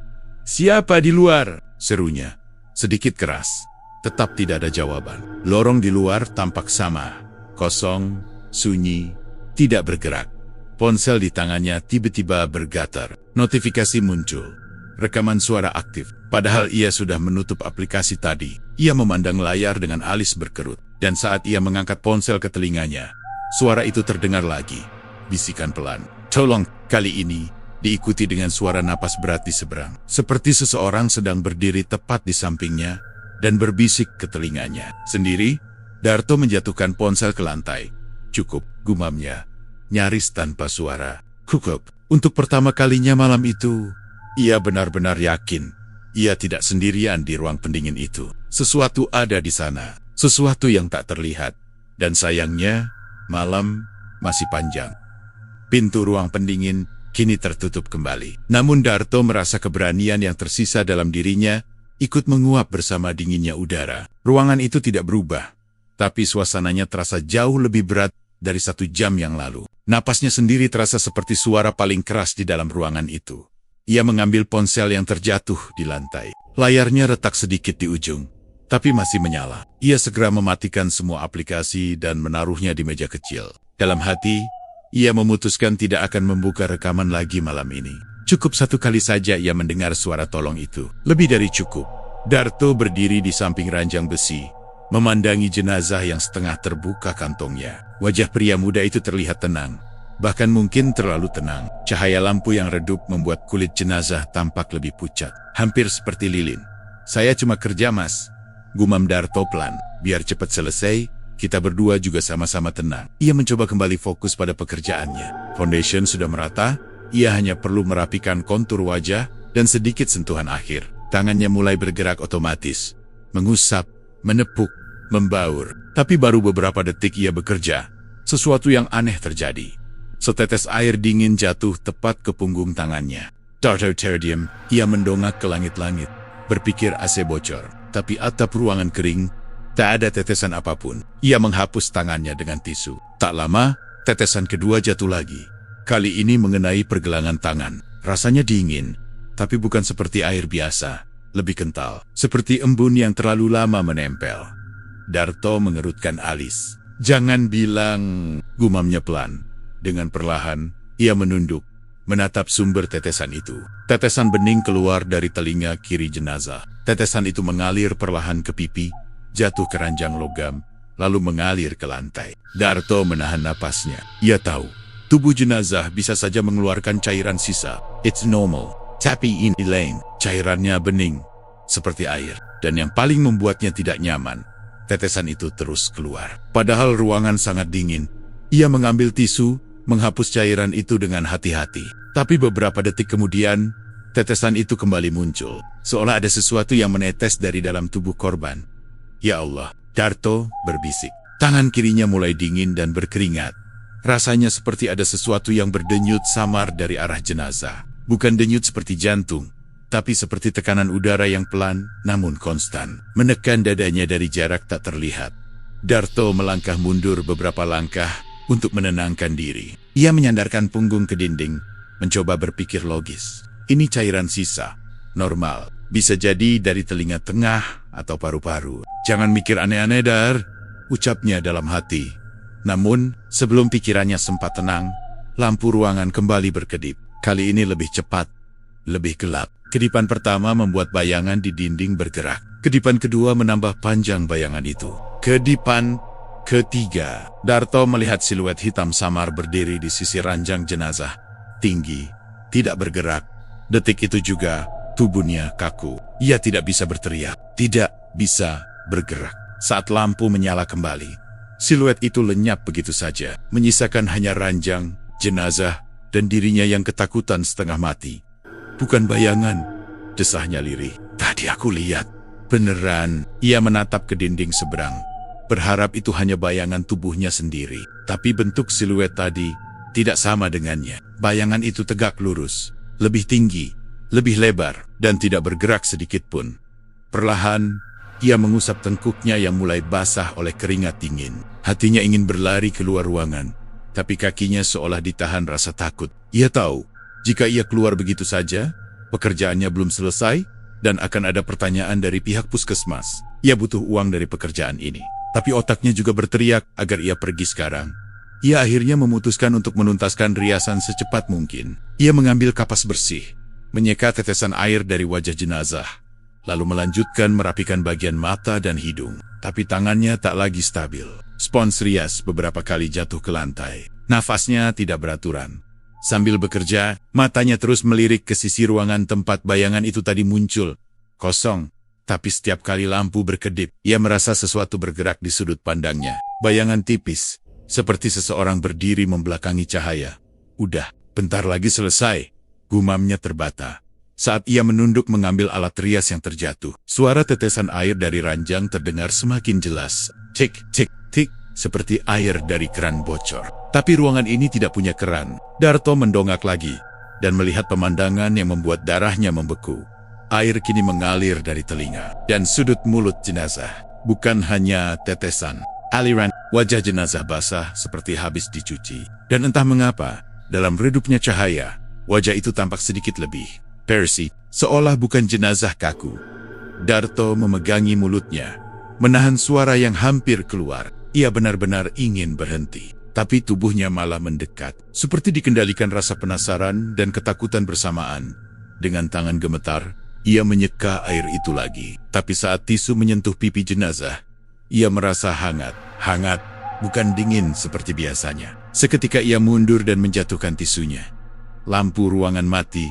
"Siapa di luar?" serunya. Sedikit keras, tetap tidak ada jawaban. Lorong di luar tampak sama, kosong, sunyi, tidak bergerak. Ponsel di tangannya tiba-tiba bergetar. Notifikasi muncul. Rekaman suara aktif. Padahal ia sudah menutup aplikasi tadi. Ia memandang layar dengan alis berkerut. Dan saat ia mengangkat ponsel ke telinganya, suara itu terdengar lagi. Bisikan pelan. "Tolong." Kali ini diikuti dengan suara napas berat di seberang. Seperti seseorang sedang berdiri tepat di sampingnya dan berbisik ke telinganya. Sendiri, Darto menjatuhkan ponsel ke lantai. "Cukup," gumamnya. Nyaris tanpa suara. Cukup. Untuk pertama kalinya malam itu, ia benar-benar yakin ia tidak sendirian di ruang pendingin itu. Sesuatu ada di sana, sesuatu yang tak terlihat. Dan sayangnya, malam masih panjang. Pintu ruang pendingin kini tertutup kembali. Namun Darto merasa keberanian yang tersisa dalam dirinya ikut menguap bersama dinginnya udara. Ruangan itu tidak berubah, tapi suasananya terasa jauh lebih berat dari 1 jam yang lalu. Napasnya sendiri terasa seperti suara paling keras di dalam ruangan itu. Ia mengambil ponsel yang terjatuh di lantai. Layarnya retak sedikit di ujung, tapi masih menyala. Ia segera mematikan semua aplikasi dan menaruhnya di meja kecil. Dalam hati, ia memutuskan tidak akan membuka rekaman lagi malam ini. Cukup 1 kali saja ia mendengar suara tolong itu. Lebih dari cukup. Darto berdiri di samping ranjang besi, memandangi jenazah yang setengah terbuka kantongnya. Wajah pria muda itu terlihat tenang, bahkan mungkin terlalu tenang. Cahaya lampu yang redup membuat kulit jenazah tampak lebih pucat, hampir seperti lilin. "Saya cuma kerja, Mas," gumam Darto pelan. "Biar cepat selesai, kita berdua juga sama-sama tenang." Ia mencoba kembali fokus pada pekerjaannya. Foundation sudah merata, ia hanya perlu merapikan kontur wajah dan sedikit sentuhan akhir. Tangannya mulai bergerak otomatis, mengusap, menepuk, membaur. Tapi baru beberapa detik ia bekerja, sesuatu yang aneh terjadi. Setetes air dingin jatuh tepat ke punggung tangannya. Darto terdiam, ia mendongak ke langit-langit, berpikir AC bocor. Tapi atap ruangan kering, tak ada tetesan apapun. Ia menghapus tangannya dengan tisu. Tak lama, tetesan kedua jatuh lagi. Kali ini mengenai pergelangan tangan. Rasanya dingin, tapi bukan seperti air biasa. Lebih kental, seperti embun yang terlalu lama menempel. Darto mengerutkan alis. "Jangan bilang," gumamnya pelan. Dengan perlahan, ia menunduk, menatap sumber tetesan itu. Tetesan bening keluar dari telinga kiri jenazah. Tetesan itu mengalir perlahan ke pipi, jatuh ke ranjang logam, lalu mengalir ke lantai. Darto menahan napasnya. Ia tahu, tubuh jenazah bisa saja mengeluarkan cairan sisa. It's normal. Tapi ini lain. Cairannya bening, seperti air. Dan yang paling membuatnya tidak nyaman, tetesan itu terus keluar. Padahal ruangan sangat dingin. Ia mengambil tisu, menghapus cairan itu dengan hati-hati. Tapi beberapa detik kemudian, tetesan itu kembali muncul. Seolah ada sesuatu yang menetes dari dalam tubuh korban. "Ya Allah," Darto berbisik. Tangan kirinya mulai dingin dan berkeringat. Rasanya seperti ada sesuatu yang berdenyut samar dari arah jenazah. Bukan denyut seperti jantung, tapi seperti tekanan udara yang pelan namun konstan, menekan dadanya dari jarak tak terlihat. Darto melangkah mundur beberapa langkah untuk menenangkan diri. Ia menyandarkan punggung ke dinding, mencoba berpikir logis. Ini cairan sisa, normal, bisa jadi dari telinga tengah atau paru-paru. "Jangan mikir aneh-aneh, Dar," ucapnya dalam hati. Namun, sebelum pikirannya sempat tenang, lampu ruangan kembali berkedip. Kali ini lebih cepat, lebih gelap. Kedipan pertama membuat bayangan di dinding bergerak. Kedipan kedua menambah panjang bayangan itu. Kedipan ketiga, Darto melihat siluet hitam samar berdiri di sisi ranjang jenazah. Tinggi, tidak bergerak. Detik itu juga, Tubuhnya kaku. Ia tidak bisa berteriak, tidak bisa bergerak. Saat lampu menyala kembali, siluet itu lenyap begitu saja, menyisakan hanya ranjang, jenazah, dan dirinya yang ketakutan setengah mati. Bukan bayangan, desahnya lirih. Tadi aku lihat. Beneran, ia menatap ke dinding seberang. Berharap itu hanya bayangan tubuhnya sendiri. Tapi bentuk siluet tadi tidak sama dengannya. Bayangan itu tegak lurus, lebih tinggi, lebih lebar, dan tidak bergerak sedikit pun. Perlahan, ia mengusap tengkuknya yang mulai basah oleh keringat dingin. Hatinya ingin berlari keluar ruangan, tapi kakinya seolah ditahan rasa takut. Ia tahu, jika ia keluar begitu saja, pekerjaannya belum selesai, dan akan ada pertanyaan dari pihak puskesmas. Ia butuh uang dari pekerjaan ini. Tapi otaknya juga berteriak agar ia pergi sekarang. Ia akhirnya memutuskan untuk menuntaskan riasan secepat mungkin. Ia mengambil kapas bersih, menyeka tetesan air dari wajah jenazah, lalu melanjutkan merapikan bagian mata dan hidung. Tapi tangannya tak lagi stabil. Spons rias beberapa kali jatuh ke lantai. Nafasnya tidak beraturan. Sambil bekerja, matanya terus melirik ke sisi ruangan tempat bayangan itu tadi muncul. Kosong. Tapi setiap kali lampu berkedip, ia merasa sesuatu bergerak di sudut pandangnya. Bayangan tipis, seperti seseorang berdiri membelakangi cahaya. Udah, bentar lagi selesai, gumamnya terbata. Saat ia menunduk mengambil alat rias yang terjatuh, suara tetesan air dari ranjang terdengar semakin jelas. Tik, tik, tik, seperti air dari keran bocor. Tapi ruangan ini tidak punya keran. Darto mendongak lagi, dan melihat pemandangan yang membuat darahnya membeku. Air kini mengalir dari telinga dan sudut mulut jenazah. Bukan hanya tetesan, aliran. Wajah jenazah basah seperti habis dicuci. Dan entah mengapa, dalam redupnya cahaya, wajah itu tampak sedikit lebih Percy, seolah bukan jenazah kaku. Darto memegangi mulutnya, menahan suara yang hampir keluar. Ia benar-benar ingin berhenti, tapi tubuhnya malah mendekat, seperti dikendalikan rasa penasaran dan ketakutan bersamaan. Dengan tangan gemetar, ia menyeka air itu lagi. Tapi saat tisu menyentuh pipi jenazah, ia merasa hangat. Hangat, bukan dingin seperti biasanya. Seketika ia mundur dan menjatuhkan tisunya. Lampu ruangan mati.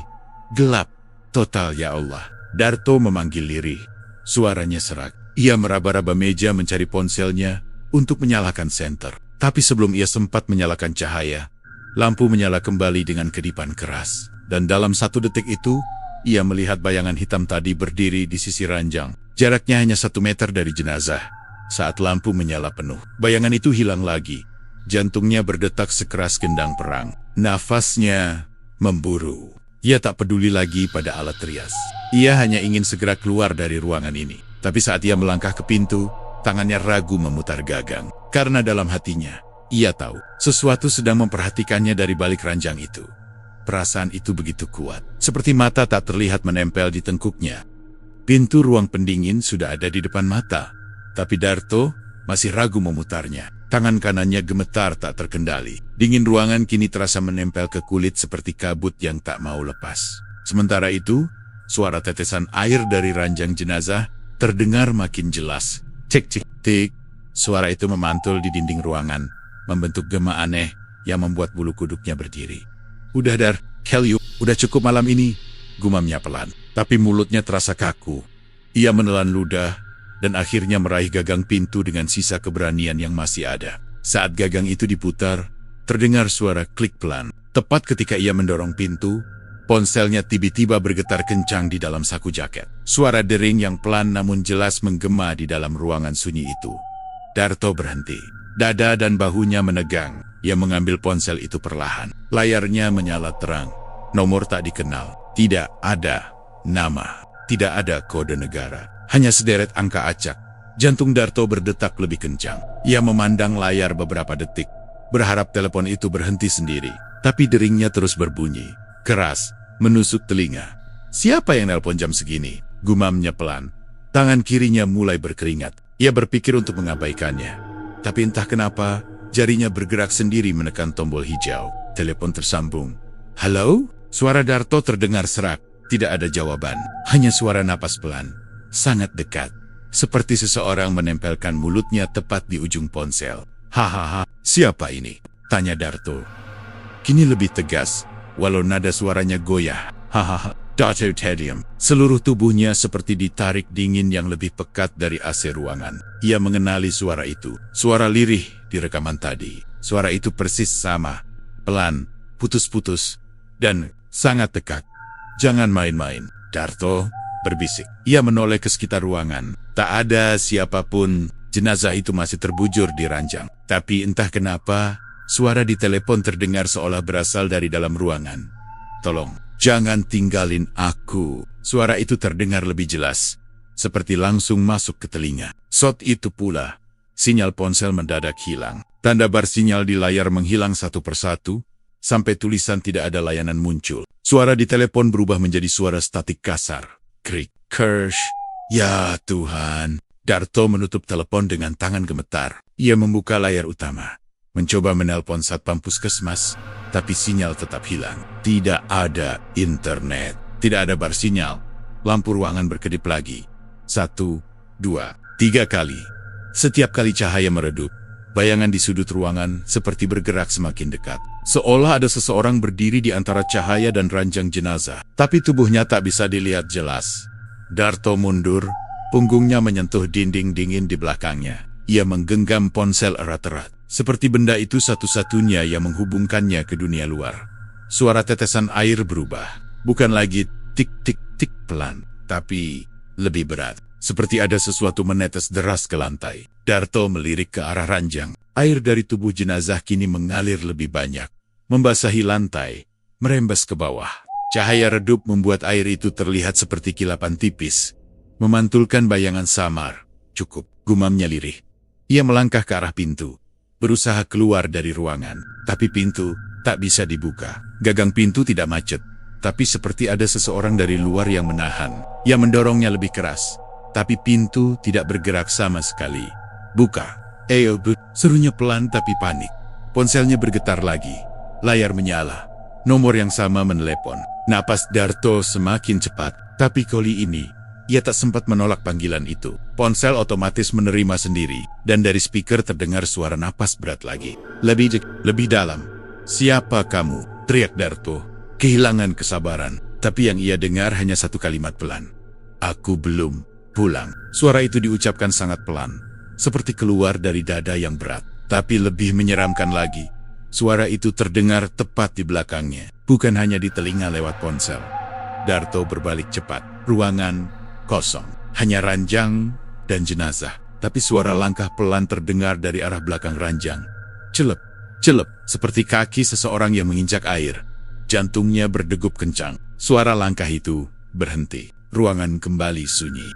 Gelap. Total, ya Allah. Darto memanggil lirih. Suaranya serak. Ia meraba-raba meja mencari ponselnya untuk menyalakan senter. Tapi sebelum ia sempat menyalakan cahaya, lampu menyala kembali dengan kedipan keras. Dan dalam 1 detik itu, ia melihat bayangan hitam tadi berdiri di sisi ranjang. Jaraknya hanya 1 meter dari jenazah. Saat lampu menyala penuh, bayangan itu hilang lagi. Jantungnya berdetak sekeras gendang perang. Nafasnya memburu. Ia tak peduli lagi pada alat rias. Ia hanya ingin segera keluar dari ruangan ini. Tapi saat ia melangkah ke pintu, tangannya ragu memutar gagang. Karena dalam hatinya, ia tahu sesuatu sedang memperhatikannya dari balik ranjang itu. Perasaan itu begitu kuat, seperti mata tak terlihat menempel di tengkuknya. Pintu ruang pendingin sudah ada di depan mata, tapi Darto masih ragu memutarnya. Tangan kanannya gemetar tak terkendali. Dingin ruangan kini terasa menempel ke kulit seperti kabut yang tak mau lepas. Sementara itu, suara tetesan air dari ranjang jenazah terdengar makin jelas. Cek, cek, tik. Suara itu memantul di dinding ruangan, membentuk gema aneh yang membuat bulu kuduknya berdiri. Udah Dar, Kelly, udah cukup malam ini, gumamnya pelan. Tapi mulutnya terasa kaku. Ia menelan ludah, dan akhirnya meraih gagang pintu dengan sisa keberanian yang masih ada. Saat gagang itu diputar, terdengar suara klik pelan. Tepat ketika ia mendorong pintu, ponselnya tiba-tiba bergetar kencang di dalam saku jaket. Suara dering yang pelan namun jelas menggema di dalam ruangan sunyi itu. Darto berhenti. Dada dan bahunya menegang. Ia mengambil ponsel itu perlahan. Layarnya menyala terang. Nomor tak dikenal. Tidak ada nama. Tidak ada kode negara. Hanya sederet angka acak. Jantung Darto berdetak lebih kencang. Ia memandang layar beberapa detik, berharap telepon itu berhenti sendiri. Tapi deringnya terus berbunyi. Keras, menusuk telinga. Siapa yang nelpon jam segini? Gumamnya pelan. Tangan kirinya mulai berkeringat. Ia berpikir untuk mengabaikannya. Tapi entah kenapa, jarinya bergerak sendiri menekan tombol hijau. Telepon tersambung. Halo? Suara Darto terdengar serak. Tidak ada jawaban. Hanya suara napas pelan. Sangat dekat. Seperti seseorang menempelkan mulutnya tepat di ujung ponsel. Hahaha, siapa ini? Tanya Darto. Kini lebih tegas, walau nada suaranya goyah. Hahaha, Tedium. Seluruh tubuhnya seperti ditarik dingin yang lebih pekat dari AC ruangan. Ia mengenali suara itu. Suara lirih di rekaman tadi. Suara itu persis sama. Pelan, putus-putus, dan sangat dekat. Jangan main-main, Darto berbisik. Ia menoleh ke sekitar ruangan. Tak ada siapapun. Jenazah itu masih terbujur di ranjang. Tapi entah kenapa, suara di telepon terdengar seolah berasal dari dalam ruangan. Tolong, jangan tinggalin aku. Suara itu terdengar lebih jelas, seperti langsung masuk ke telinga. Saat itu pula, sinyal ponsel mendadak hilang. Tanda bar sinyal di layar menghilang satu persatu, sampai tulisan tidak ada layanan muncul. Suara di telepon berubah menjadi suara statik kasar. Krik, kersh. Ya Tuhan. Darto menutup telepon dengan tangan gemetar. Ia membuka layar utama, mencoba menelpon satpam puskesmas, tapi sinyal tetap hilang. Tidak ada internet. Tidak ada bar sinyal. Lampu ruangan berkedip lagi. 1, 2, 3 kali. Setiap kali cahaya meredup, bayangan di sudut ruangan seperti bergerak semakin dekat. Seolah ada seseorang berdiri di antara cahaya dan ranjang jenazah. Tapi tubuhnya tak bisa dilihat jelas. Darto mundur, punggungnya menyentuh dinding dingin di belakangnya. Ia menggenggam ponsel erat-erat. Seperti benda itu satu-satunya yang menghubungkannya ke dunia luar. Suara tetesan air berubah. Bukan lagi tik-tik-tik pelan, tapi lebih berat. Seperti ada sesuatu menetes deras ke lantai. Darto melirik ke arah ranjang. Air dari tubuh jenazah kini mengalir lebih banyak. Membasahi lantai, merembes ke bawah. Cahaya redup membuat air itu terlihat seperti kilapan tipis. Memantulkan bayangan samar. Cukup, gumamnya lirih. Ia melangkah ke arah pintu. Berusaha keluar dari ruangan, tapi pintu tak bisa dibuka. Gagang pintu tidak macet, tapi seperti ada seseorang dari luar yang menahan. Ia mendorongnya lebih keras, tapi pintu tidak bergerak sama sekali. Buka. But, serunya pelan tapi panik. Ponselnya bergetar lagi. Layar menyala. Nomor yang sama menelepon. Napas Darto semakin cepat, tapi kali ini ia tak sempat menolak panggilan itu. Ponsel otomatis menerima sendiri, dan dari speaker terdengar suara napas berat lagi. Lebih dalam. Siapa kamu? Teriak Darto. Kehilangan kesabaran, tapi yang ia dengar hanya satu kalimat pelan. Aku belum pulang. Suara itu diucapkan sangat pelan, seperti keluar dari dada yang berat. Tapi lebih menyeramkan lagi, suara itu terdengar tepat di belakangnya, bukan hanya di telinga lewat ponsel. Darto berbalik cepat. Ruangan kosong, hanya ranjang dan jenazah. Tapi suara langkah pelan terdengar dari arah belakang ranjang. Celep, celep, seperti kaki seseorang yang menginjak air. Jantungnya berdegup kencang. Suara langkah itu berhenti. Ruangan kembali sunyi.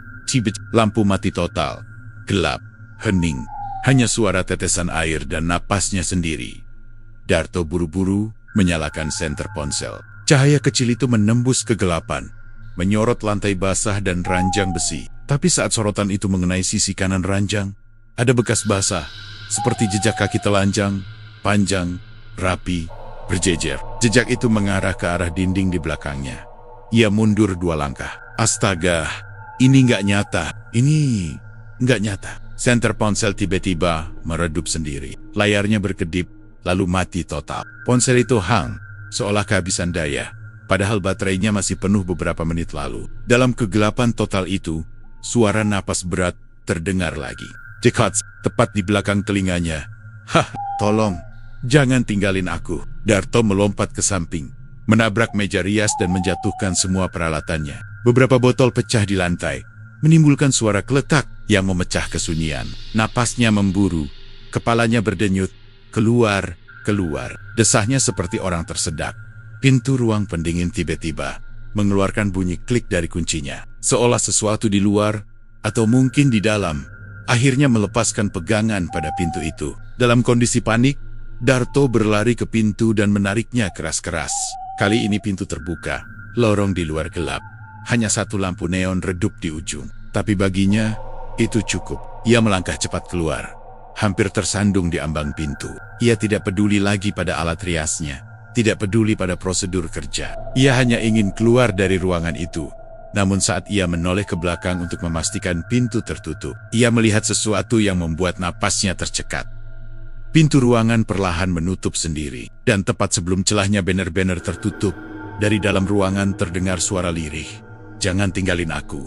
Lampu mati total. Gelap, hening. Hanya suara tetesan air dan napasnya sendiri. Darto buru-buru menyalakan senter ponsel. Cahaya kecil itu menembus kegelapan, menyorot lantai basah dan ranjang besi. Tapi saat sorotan itu mengenai sisi kanan ranjang, ada bekas basah, seperti jejak kaki telanjang, panjang, rapi, berjejer. Jejak itu mengarah ke arah dinding di belakangnya. Ia mundur 2 langkah. Astaga, ini nggak nyata. Ini nggak nyata. Senter ponsel tiba-tiba meredup sendiri. Layarnya berkedip, lalu mati total. Ponsel itu hang, seolah kehabisan daya. Padahal baterainya masih penuh beberapa menit lalu. Dalam kegelapan total itu, suara napas berat terdengar lagi. Dekat, tepat di belakang telinganya. Hah, tolong, jangan tinggalin aku. Darto melompat ke samping, menabrak meja rias dan menjatuhkan semua peralatannya. Beberapa botol pecah di lantai, menimbulkan suara keletak yang memecah kesunyian. Napasnya memburu, kepalanya berdenyut, keluar, keluar. Desahnya seperti orang tersedak. Pintu ruang pendingin tiba-tiba mengeluarkan bunyi klik dari kuncinya. Seolah sesuatu di luar, atau mungkin di dalam, akhirnya melepaskan pegangan pada pintu itu. Dalam kondisi panik, Darto berlari ke pintu dan menariknya keras-keras. Kali ini pintu terbuka. Lorong di luar gelap. Hanya satu lampu neon redup di ujung. Tapi baginya, itu cukup. Ia melangkah cepat keluar, hampir tersandung di ambang pintu. Ia tidak peduli lagi pada alat riasnya. Tidak peduli pada prosedur kerja. Ia hanya ingin keluar dari ruangan itu. Namun saat ia menoleh ke belakang untuk memastikan pintu tertutup, ia melihat sesuatu yang membuat napasnya tercekat. Pintu ruangan perlahan menutup sendiri. Dan tepat sebelum celahnya benar-benar tertutup, Dari dalam ruangan terdengar suara lirih. Jangan tinggalin aku.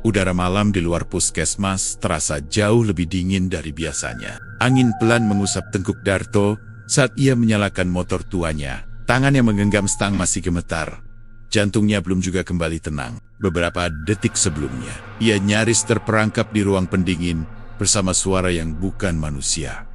Udara malam di luar puskesmas terasa jauh lebih dingin dari biasanya. Angin pelan mengusap tengkuk Darto saat ia menyalakan motor tuanya. Tangan yang menggenggam stang masih gemetar. Jantungnya belum juga kembali tenang. Beberapa detik sebelumnya, ia nyaris terperangkap di ruang pendingin bersama suara yang bukan manusia.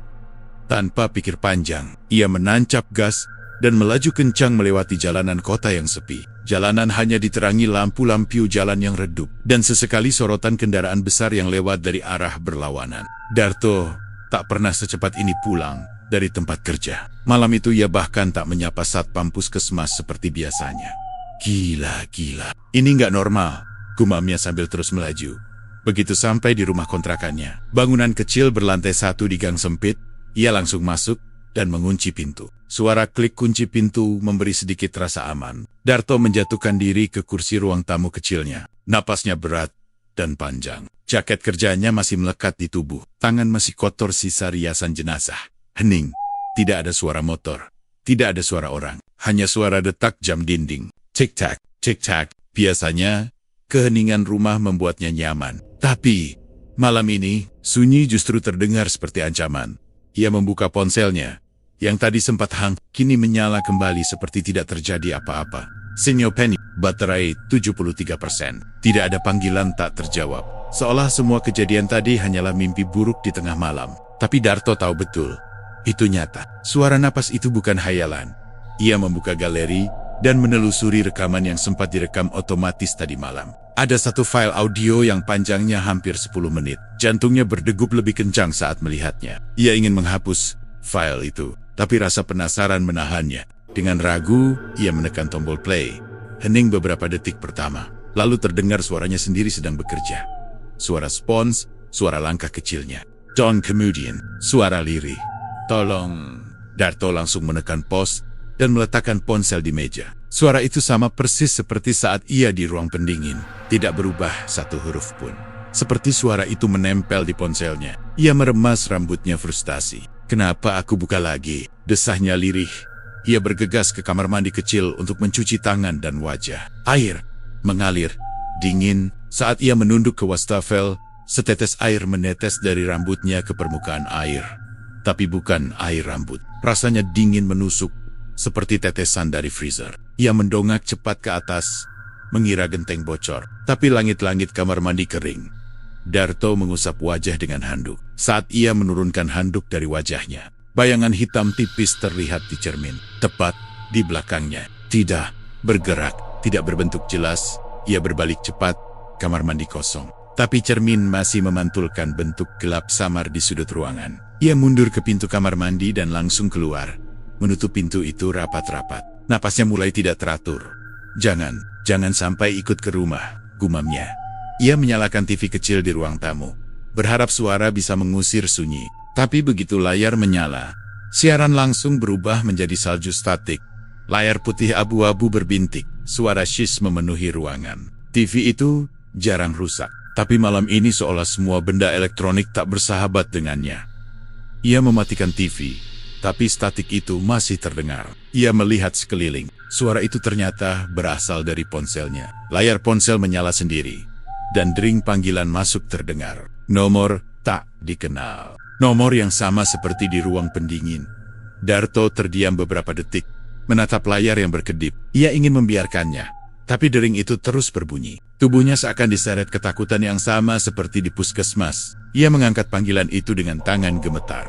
Tanpa pikir panjang, ia menancap gas dan melaju kencang melewati jalanan kota yang sepi. Jalanan hanya diterangi lampu-lampu jalan yang redup dan sesekali sorotan kendaraan besar yang lewat dari arah berlawanan. Darto tak pernah secepat ini pulang dari tempat kerja. Malam itu ia bahkan tak menyapa satpam puskesmas seperti biasanya. Gila. Ini nggak normal, gumamnya sambil terus melaju. Begitu sampai di rumah kontrakannya, bangunan kecil berlantai 1 di gang sempit, ia langsung masuk dan mengunci pintu. Suara klik kunci pintu memberi sedikit rasa aman. Darto menjatuhkan diri ke kursi ruang tamu kecilnya. Napasnya berat dan panjang. Jaket kerjanya masih melekat di tubuh. Tangan masih kotor sisa riasan jenazah. Hening. Tidak ada suara motor. Tidak ada suara orang. Hanya suara detak jam dinding. Tik-tak, tik-tak. Biasanya, keheningan rumah membuatnya nyaman. Tapi, malam ini, sunyi justru terdengar seperti ancaman. Ia membuka ponselnya. Yang tadi sempat hang, kini menyala kembali seperti tidak terjadi apa-apa. Sinyal Penny, baterai 73%. Tidak ada panggilan tak terjawab. Seolah semua kejadian tadi hanyalah mimpi buruk di tengah malam. Tapi Darto tahu betul, itu nyata. Suara napas itu bukan hayalan. Ia membuka galeri dan menelusuri rekaman yang sempat direkam otomatis tadi malam. Ada satu file audio yang panjangnya hampir 10 menit. Jantungnya berdegup lebih kencang saat melihatnya. Ia ingin menghapus file itu, tapi rasa penasaran menahannya. Dengan ragu, ia menekan tombol play. Hening beberapa detik pertama, lalu terdengar suaranya sendiri sedang bekerja. Suara spons, suara langkah kecilnya. Dan kemudian, suara lirih. Tolong. Darto langsung menekan pause dan meletakkan ponsel di meja. Suara itu sama persis seperti saat ia di ruang pendingin. Tidak berubah satu huruf pun. Seperti suara itu menempel di ponselnya. Ia meremas rambutnya frustasi. Kenapa aku buka lagi? Desahnya lirih. Ia bergegas ke kamar mandi kecil untuk mencuci tangan dan wajah. Air mengalir, dingin. Saat ia menunduk ke wastafel, setetes air menetes dari rambutnya ke permukaan air. Tapi bukan air rambut. Rasanya dingin menusuk, seperti tetesan dari freezer. Ia mendongak cepat ke atas, mengira genteng bocor. Tapi langit-langit kamar mandi kering. Darto mengusap wajah dengan handuk. Saat ia menurunkan handuk dari wajahnya, bayangan hitam tipis terlihat di cermin. Tepat di belakangnya. Tidak bergerak, tidak berbentuk jelas. Ia berbalik cepat, kamar mandi kosong. Tapi cermin masih memantulkan bentuk gelap samar di sudut ruangan. Ia mundur ke pintu kamar mandi dan langsung keluar. Menutup pintu itu rapat-rapat. Napasnya mulai tidak teratur. Jangan sampai ikut ke rumah, gumamnya. Ia menyalakan TV kecil di ruang tamu, berharap suara bisa mengusir sunyi. Tapi begitu layar menyala, siaran langsung berubah menjadi salju statik. Layar putih abu-abu berbintik, suara shish memenuhi ruangan. TV itu jarang rusak, tapi malam ini seolah semua benda elektronik tak bersahabat dengannya. Ia mematikan TV. Tapi statik itu masih terdengar. Ia melihat sekeliling. Suara itu ternyata berasal dari ponselnya. Layar ponsel menyala sendiri. Dan dering panggilan masuk terdengar. Nomor tak dikenal. Nomor yang sama seperti di ruang pendingin. Darto terdiam beberapa detik, menatap layar yang berkedip. Ia ingin membiarkannya. Tapi dering itu terus berbunyi. Tubuhnya seakan diseret ketakutan yang sama seperti di puskesmas. Ia mengangkat panggilan itu dengan tangan gemetar.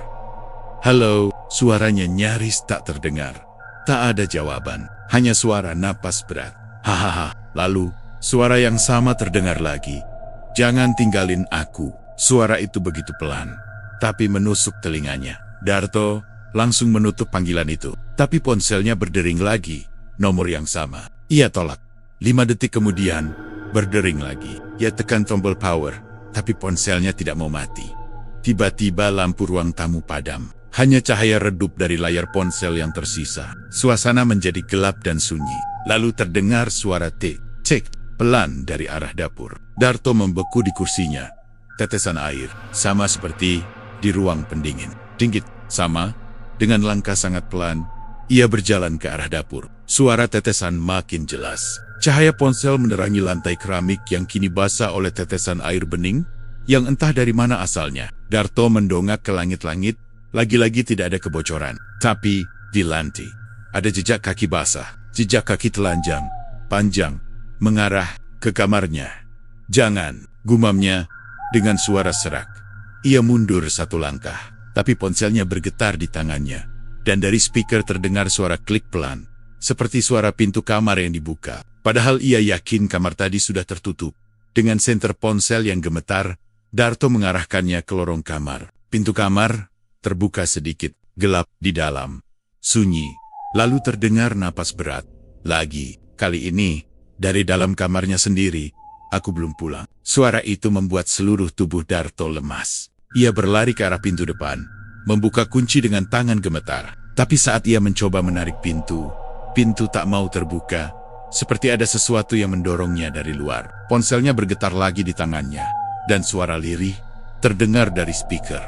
Halo, suaranya nyaris tak terdengar. Tak ada jawaban, hanya suara napas berat. Hahaha, lalu suara yang sama terdengar lagi. Jangan tinggalin aku. Suara itu begitu pelan, tapi menusuk telinganya. Darto langsung menutup panggilan itu. Tapi ponselnya berdering lagi, nomor yang sama. Ia tolak. 5 detik kemudian, berdering lagi. Ia tekan tombol power, tapi ponselnya tidak mau mati. Tiba-tiba lampu ruang tamu padam. Hanya cahaya redup dari layar ponsel yang tersisa. Suasana menjadi gelap dan sunyi. Lalu terdengar suara tik-tik pelan dari arah dapur. Darto membeku di kursinya. Tetesan air, sama seperti di ruang pendingin. Dingit, sama, dengan langkah sangat pelan, ia berjalan ke arah dapur. Suara tetesan makin jelas. Cahaya ponsel menerangi lantai keramik yang kini basah oleh tetesan air bening yang entah dari mana asalnya. Darto mendongak ke langit-langit, lagi-lagi tidak ada kebocoran. Tapi di lantai ada jejak kaki basah, jejak kaki telanjang, panjang, mengarah ke kamarnya. "Jangan," gumamnya dengan suara serak. Ia mundur satu langkah, tapi ponselnya bergetar di tangannya. Dan dari speaker terdengar suara klik pelan, seperti suara pintu kamar yang dibuka. Padahal ia yakin kamar tadi sudah tertutup. Dengan senter ponsel yang gemetar, Darto mengarahkannya ke lorong kamar. Pintu kamar terbuka sedikit, gelap di dalam. Sunyi, lalu terdengar napas berat. Lagi, kali ini, dari dalam kamarnya sendiri. "Aku belum pulang." Suara itu membuat seluruh tubuh Darto lemas. Ia berlari ke arah pintu depan, membuka kunci dengan tangan gemetar. Tapi saat ia mencoba menarik pintu tak mau terbuka, seperti ada sesuatu yang mendorongnya dari luar. Ponselnya bergetar lagi di tangannya, dan suara lirih terdengar dari speaker.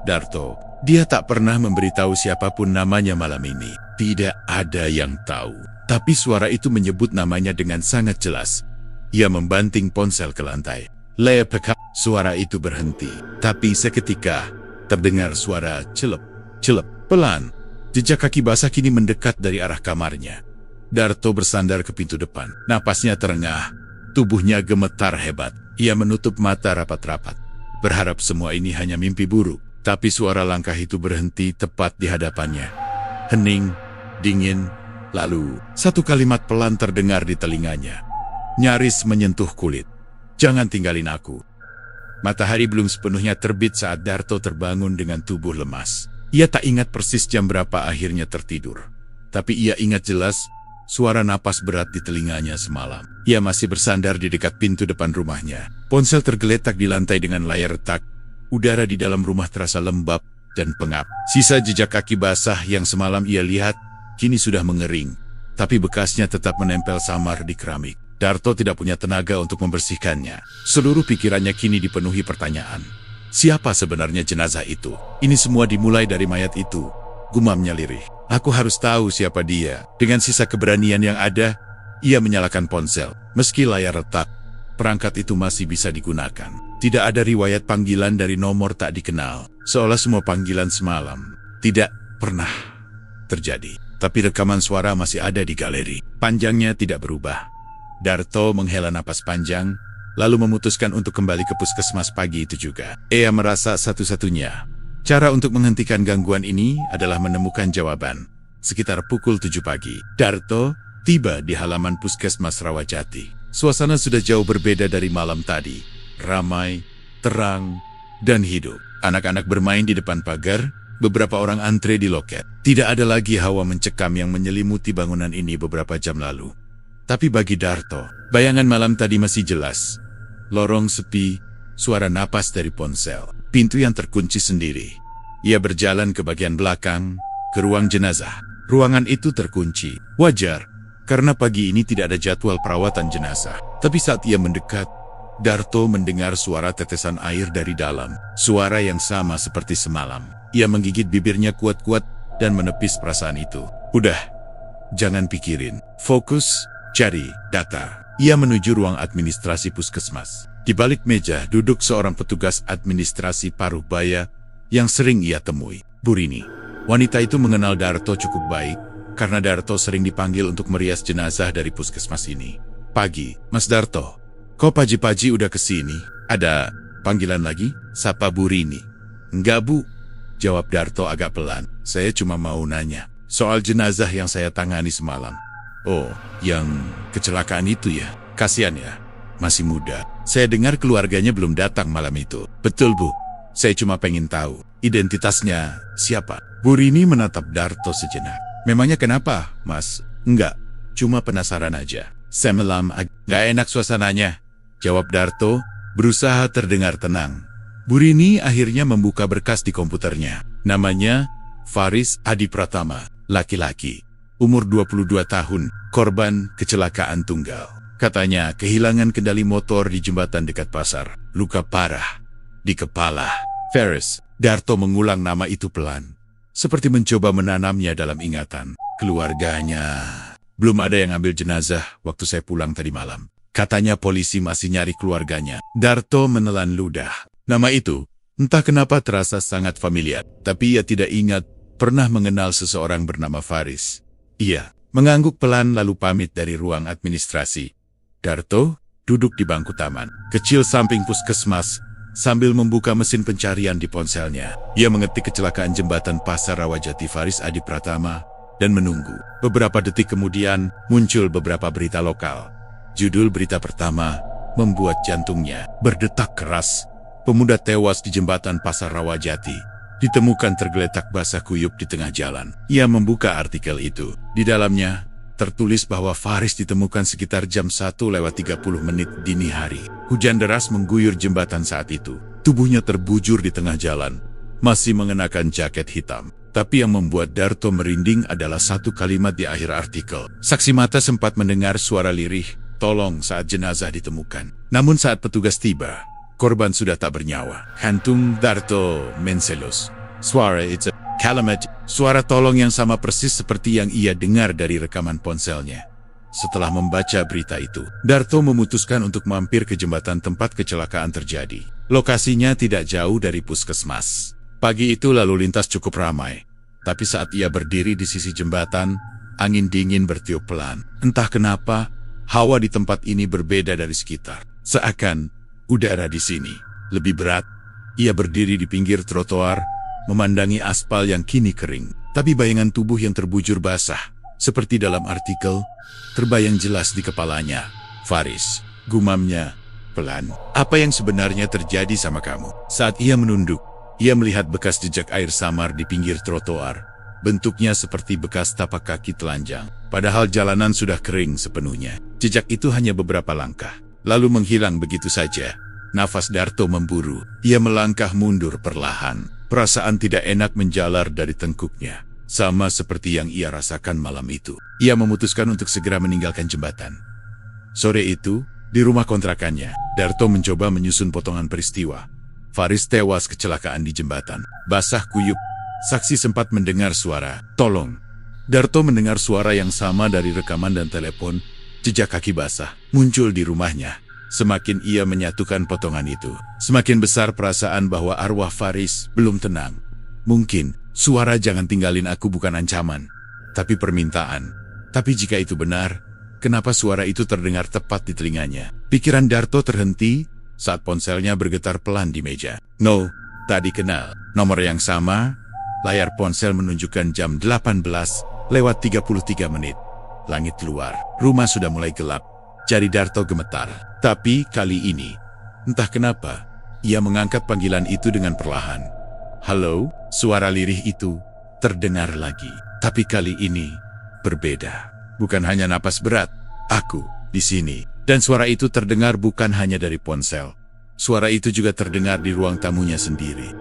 Darto, dia tak pernah memberitahu siapapun namanya malam ini. Tidak ada yang tahu. Tapi suara itu menyebut namanya dengan sangat jelas. Ia membanting ponsel ke lantai. "Lepeka." Suara itu berhenti. Tapi seketika terdengar suara celep, celep, pelan. Jejak kaki basah kini mendekat dari arah kamarnya. Darto bersandar ke pintu depan. Napasnya terengah, tubuhnya gemetar hebat. Ia menutup mata rapat-rapat, berharap semua ini hanya mimpi buruk. Tapi suara langkah itu berhenti tepat di hadapannya. Hening, dingin, lalu satu kalimat pelan terdengar di telinganya. Nyaris menyentuh kulit. "Jangan tinggalin aku." Matahari belum sepenuhnya terbit saat Darto terbangun dengan tubuh lemas. Ia tak ingat persis jam berapa akhirnya tertidur. Tapi ia ingat jelas suara napas berat di telinganya semalam. Ia masih bersandar di dekat pintu depan rumahnya. Ponsel tergeletak di lantai dengan layar retak. Udara di dalam rumah terasa lembab dan pengap. Sisa jejak kaki basah yang semalam ia lihat kini sudah mengering. Tapi bekasnya tetap menempel samar di keramik. Darto tidak punya tenaga untuk membersihkannya. Seluruh pikirannya kini dipenuhi pertanyaan. Siapa sebenarnya jenazah itu? Ini semua dimulai dari mayat itu, gumamnya lirih. "Aku harus tahu siapa dia." Dengan sisa keberanian yang ada, ia menyalakan ponsel. Meski layar retak, perangkat itu masih bisa digunakan. Tidak ada riwayat panggilan dari nomor tak dikenal. Seolah semua panggilan semalam tidak pernah terjadi. Tapi rekaman suara masih ada di galeri. Panjangnya tidak berubah. Darto menghela napas panjang, lalu memutuskan untuk kembali ke puskesmas pagi itu juga. Ia merasa satu-satunya cara untuk menghentikan gangguan ini adalah menemukan jawaban. Sekitar pukul 7 pagi, Darto tiba di halaman puskesmas Rawajati. Suasana sudah jauh berbeda dari malam tadi. Ramai, terang, dan hidup. Anak-anak bermain di depan pagar, beberapa orang antre di loket. Tidak ada lagi hawa mencekam yang menyelimuti bangunan ini beberapa jam lalu. Tapi bagi Darto, bayangan malam tadi masih jelas. Lorong sepi, suara napas dari ponsel, pintu yang terkunci sendiri. Ia berjalan ke bagian belakang, ke ruang jenazah. Ruangan itu terkunci. Wajar, karena pagi ini tidak ada jadwal perawatan jenazah. Tapi saat ia mendekat, Darto mendengar suara tetesan air dari dalam. Suara yang sama seperti semalam. Ia menggigit bibirnya kuat-kuat dan menepis perasaan itu. "Udah, jangan pikirin. Fokus. Cari data." Ia menuju ruang administrasi puskesmas. Di balik meja duduk seorang petugas administrasi paruh baya yang sering ia temui, Burini. Wanita itu mengenal Darto cukup baik karena Darto sering dipanggil untuk merias jenazah dari puskesmas ini. "Pagi, Mas Darto. Kok pagi-pagi udah kesini? Ada panggilan lagi?" sapa Burini. "Enggak, Bu," jawab Darto agak pelan. "Saya cuma mau nanya soal jenazah yang saya tangani semalam." "Oh, yang kecelakaan itu ya? Kasihan ya, masih muda. Saya dengar keluarganya belum datang malam itu." "Betul, Bu. Saya cuma pengen tahu identitasnya siapa." Burini menatap Darto sejenak. "Memangnya kenapa, Mas?" "Enggak, cuma penasaran aja. Semalam agak enak suasananya," jawab Darto, berusaha terdengar tenang. Burini akhirnya membuka berkas di komputernya. Namanya Faris Adi Pratama, laki-laki. Umur 22 tahun, korban kecelakaan tunggal. Katanya kehilangan kendali motor di jembatan dekat pasar. Luka parah di kepala. Faris. Darto mengulang nama itu pelan, seperti mencoba menanamnya dalam ingatan. Keluarganya Belum ada yang ambil jenazah waktu saya pulang tadi malam. Katanya polisi masih nyari keluarganya. Darto menelan ludah. Nama itu, entah kenapa terasa sangat familiar. Tapi ia tidak ingat pernah mengenal seseorang bernama Faris. Ia mengangguk pelan lalu pamit dari ruang administrasi. Darto duduk di bangku taman kecil samping puskesmas sambil membuka mesin pencarian di ponselnya. Ia mengetik kecelakaan jembatan Pasar Rawajati Faris Adi Pratama dan menunggu. Beberapa detik kemudian muncul beberapa berita lokal. Judul berita pertama membuat jantungnya berdetak keras. Pemuda tewas di jembatan Pasar Rawajati. Ditemukan tergeletak basah kuyup di tengah jalan. Ia membuka artikel itu. Di dalamnya tertulis bahwa Faris ditemukan sekitar jam 1:30 dini hari. Hujan deras mengguyur jembatan saat itu. Tubuhnya terbujur di tengah jalan. Masih mengenakan jaket hitam. Tapi yang membuat Darto merinding adalah satu kalimat di akhir artikel. Saksi mata sempat mendengar suara lirih, "Tolong," saat jenazah ditemukan. Namun saat petugas tiba, korban sudah tak bernyawa. Kantung Darto menselos. Suara itu kalimat, suara tolong yang sama persis seperti yang ia dengar dari rekaman ponselnya. Setelah membaca berita itu, Darto memutuskan untuk mampir ke jembatan tempat kecelakaan terjadi. Lokasinya tidak jauh dari puskesmas. Pagi itu lalu lintas cukup ramai. Tapi saat ia berdiri di sisi jembatan, angin dingin bertiup pelan. Entah kenapa, hawa di tempat ini berbeda dari sekitar. Seakan udara di sini lebih berat. Ia berdiri di pinggir trotoar, memandangi aspal yang kini kering. Tapi bayangan tubuh yang terbujur basah, seperti dalam artikel, terbayang jelas di kepalanya. "Faris," gumamnya pelan. "Apa yang sebenarnya terjadi sama kamu?" Saat ia menunduk, ia melihat bekas jejak air samar di pinggir trotoar. Bentuknya seperti bekas tapak kaki telanjang. Padahal jalanan sudah kering sepenuhnya. Jejak itu hanya beberapa langkah, lalu menghilang begitu saja. Nafas Darto memburu. Ia melangkah mundur perlahan. Perasaan tidak enak menjalar dari tengkuknya. Sama seperti yang ia rasakan malam itu. Ia memutuskan untuk segera meninggalkan jembatan. Sore itu, di rumah kontrakannya, Darto mencoba menyusun potongan peristiwa. Faris tewas kecelakaan di jembatan. Basah kuyup. Saksi sempat mendengar suara, "Tolong." Darto mendengar suara yang sama dari rekaman dan telepon. Jejak kaki basah muncul di rumahnya. Semakin ia menyatukan potongan itu, semakin besar perasaan bahwa arwah Faris belum tenang. Mungkin suara "jangan tinggalin aku" bukan ancaman, tapi permintaan. Tapi jika itu benar, kenapa suara itu terdengar tepat di telinganya? Pikiran Darto terhenti saat ponselnya bergetar pelan di meja. No, tak dikenal. Nomor yang sama, layar ponsel menunjukkan jam 18:33. Langit luar, rumah sudah mulai gelap. Jari Darto gemetar. Tapi kali ini, entah kenapa, ia mengangkat panggilan itu dengan perlahan. "Halo?" Suara lirih itu terdengar lagi. Tapi kali ini berbeda. Bukan hanya napas berat. "Aku di sini." Dan suara itu terdengar bukan hanya dari ponsel. Suara itu juga terdengar di ruang tamunya sendiri.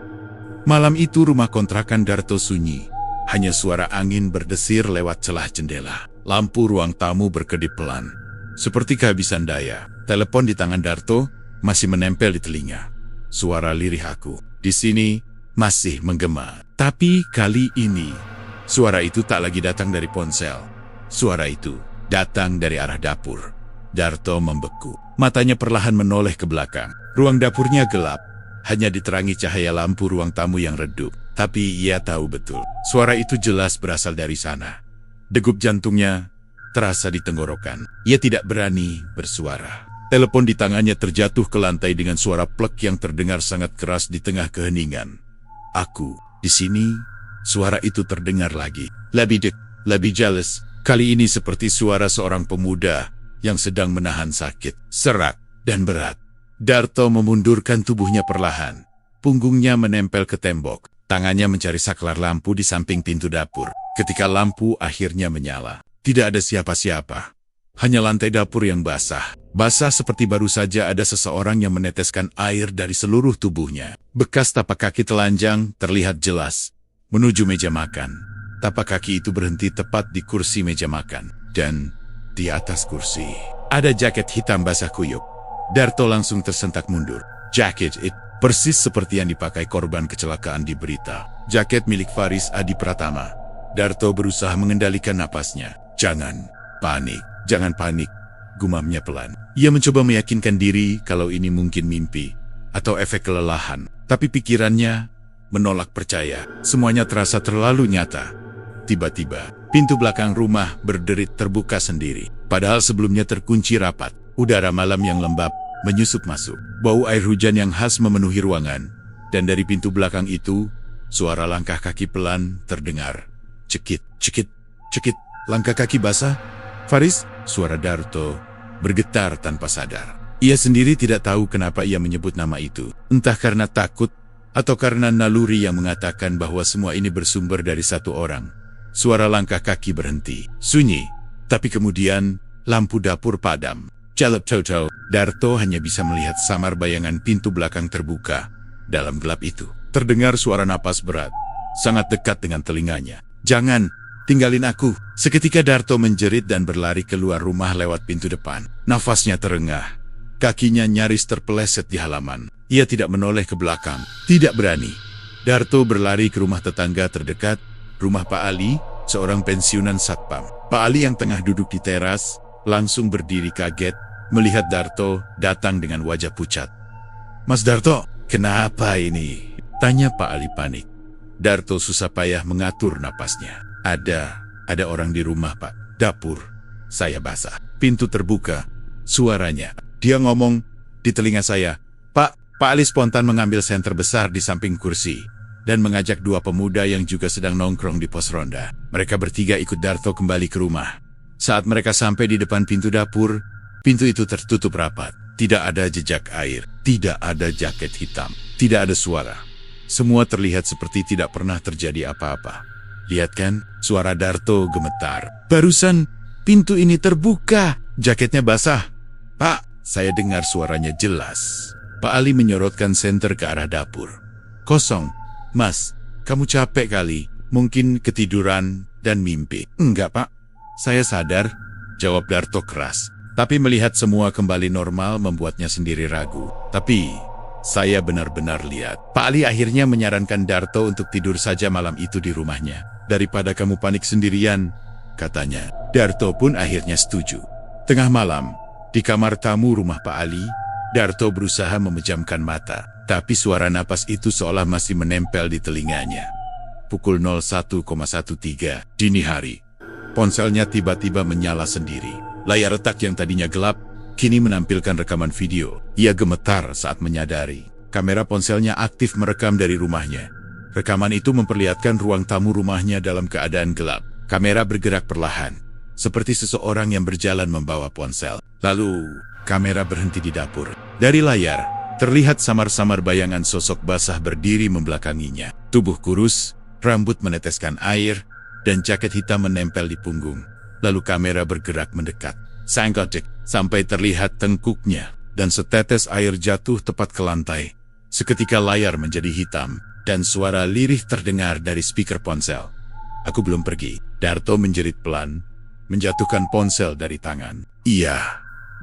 Malam itu rumah kontrakan Darto sunyi. Hanya suara angin berdesir lewat celah jendela. Lampu ruang tamu berkedip pelan. Seperti kehabisan daya, telepon di tangan Darto masih menempel di telinga. Suara lirih "aku di sini" masih menggema. Tapi kali ini, suara itu tak lagi datang dari ponsel. Suara itu datang dari arah dapur. Darto membeku. Matanya perlahan menoleh ke belakang. Ruang dapurnya gelap. Hanya diterangi cahaya lampu ruang tamu yang redup. Tapi ia tahu betul, suara itu jelas berasal dari sana. Degup jantungnya terasa di tenggorokan. Ia tidak berani bersuara. Telepon di tangannya terjatuh ke lantai dengan suara plek yang terdengar sangat keras di tengah keheningan. "Aku di sini." Suara itu terdengar lagi. Lebih jelas. Kali ini seperti suara seorang pemuda yang sedang menahan sakit, serak, dan berat. Darto memundurkan tubuhnya perlahan. Punggungnya menempel ke tembok. Tangannya mencari saklar lampu di samping pintu dapur. Ketika lampu akhirnya menyala, tidak ada siapa-siapa. Hanya lantai dapur yang basah. Basah seperti baru saja ada seseorang yang meneteskan air dari seluruh tubuhnya. Bekas tapak kaki telanjang terlihat jelas. Menuju meja makan. Tapak kaki itu berhenti tepat di kursi meja makan. Dan di atas kursi ada jaket hitam basah kuyup. Darto langsung tersentak mundur. Jaket itu persis seperti yang dipakai korban kecelakaan di berita. Jaket milik Faris Adi Pratama. Darto berusaha mengendalikan napasnya. "Jangan." Panik, jangan panik, gumamnya pelan. Ia mencoba meyakinkan diri kalau ini mungkin mimpi atau efek kelelahan. Tapi pikirannya menolak percaya. Semuanya terasa terlalu nyata. Tiba-tiba, pintu belakang rumah berderit terbuka sendiri. Padahal sebelumnya terkunci rapat. Udara malam yang lembab menyusup masuk. Bau air hujan yang khas memenuhi ruangan. Dan dari pintu belakang itu, suara langkah kaki pelan terdengar. Cekit, cekit, cekit. Langkah kaki basah. Faris, suara Darto bergetar tanpa sadar. Ia sendiri tidak tahu kenapa ia menyebut nama itu. Entah karena takut atau karena naluri yang mengatakan bahwa semua ini bersumber dari satu orang. Suara langkah kaki berhenti. Sunyi. Tapi kemudian, lampu dapur padam. Calep Toto. Darto hanya bisa melihat samar bayangan pintu belakang terbuka. Dalam gelap itu, terdengar suara napas berat. Sangat dekat dengan telinganya. Jangan, tinggalin aku. Seketika Darto menjerit dan berlari keluar rumah lewat pintu depan. Nafasnya terengah. Kakinya nyaris terpeleset di halaman. Ia tidak menoleh ke belakang. Tidak berani. Darto berlari ke rumah tetangga terdekat, rumah Pak Ali, seorang pensiunan satpam. Pak Ali yang tengah duduk di teras, langsung berdiri kaget melihat Darto datang dengan wajah pucat. Mas Darto, kenapa ini? Tanya Pak Ali panik. Darto susah payah mengatur napasnya. Ada orang di rumah, Pak. Dapur. Saya basah. Pintu terbuka. Suaranya. Dia ngomong di telinga saya. Pak Ali spontan mengambil senter besar di samping kursi dan mengajak dua pemuda yang juga sedang nongkrong di pos ronda. Mereka bertiga ikut Darto kembali ke rumah. Saat mereka sampai di depan pintu dapur, pintu itu tertutup rapat. Tidak ada jejak air, tidak ada jaket hitam, tidak ada suara. Semua terlihat seperti tidak pernah terjadi apa-apa. Lihat kan, suara Darto gemetar. Barusan pintu ini terbuka, jaketnya basah. Pak, saya dengar suaranya jelas. Pak Ali menyorotkan senter ke arah dapur. Kosong. Mas, kamu capek kali. Mungkin ketiduran dan mimpi. Enggak, Pak. Saya sadar, jawab Darto keras. Tapi melihat semua kembali normal membuatnya sendiri ragu. Tapi saya benar-benar lihat. Pak Ali akhirnya menyarankan Darto untuk tidur saja malam itu di rumahnya. Daripada kamu panik sendirian, katanya. Darto pun akhirnya setuju. Tengah malam, di kamar tamu rumah Pak Ali, Darto berusaha memejamkan mata. Tapi suara napas itu seolah masih menempel di telinganya. Pukul 01,13 dini hari. Ponselnya tiba-tiba menyala sendiri. Layar retak yang tadinya gelap, kini menampilkan rekaman video. Ia gemetar saat menyadari. Kamera ponselnya aktif merekam dari rumahnya. Rekaman itu memperlihatkan ruang tamu rumahnya dalam keadaan gelap. Kamera bergerak perlahan, seperti seseorang yang berjalan membawa ponsel. Lalu, kamera berhenti di dapur. Dari layar, terlihat samar-samar bayangan sosok basah berdiri membelakanginya. Tubuh kurus, rambut meneteskan air, dan jaket hitam menempel di punggung. Lalu kamera bergerak mendekat. Sangkotek, sampai terlihat tengkuknya, dan setetes air jatuh tepat ke lantai. Seketika layar menjadi hitam, dan suara lirih terdengar dari speaker ponsel. Aku belum pergi. Darto menjerit pelan, menjatuhkan ponsel dari tangan. Ia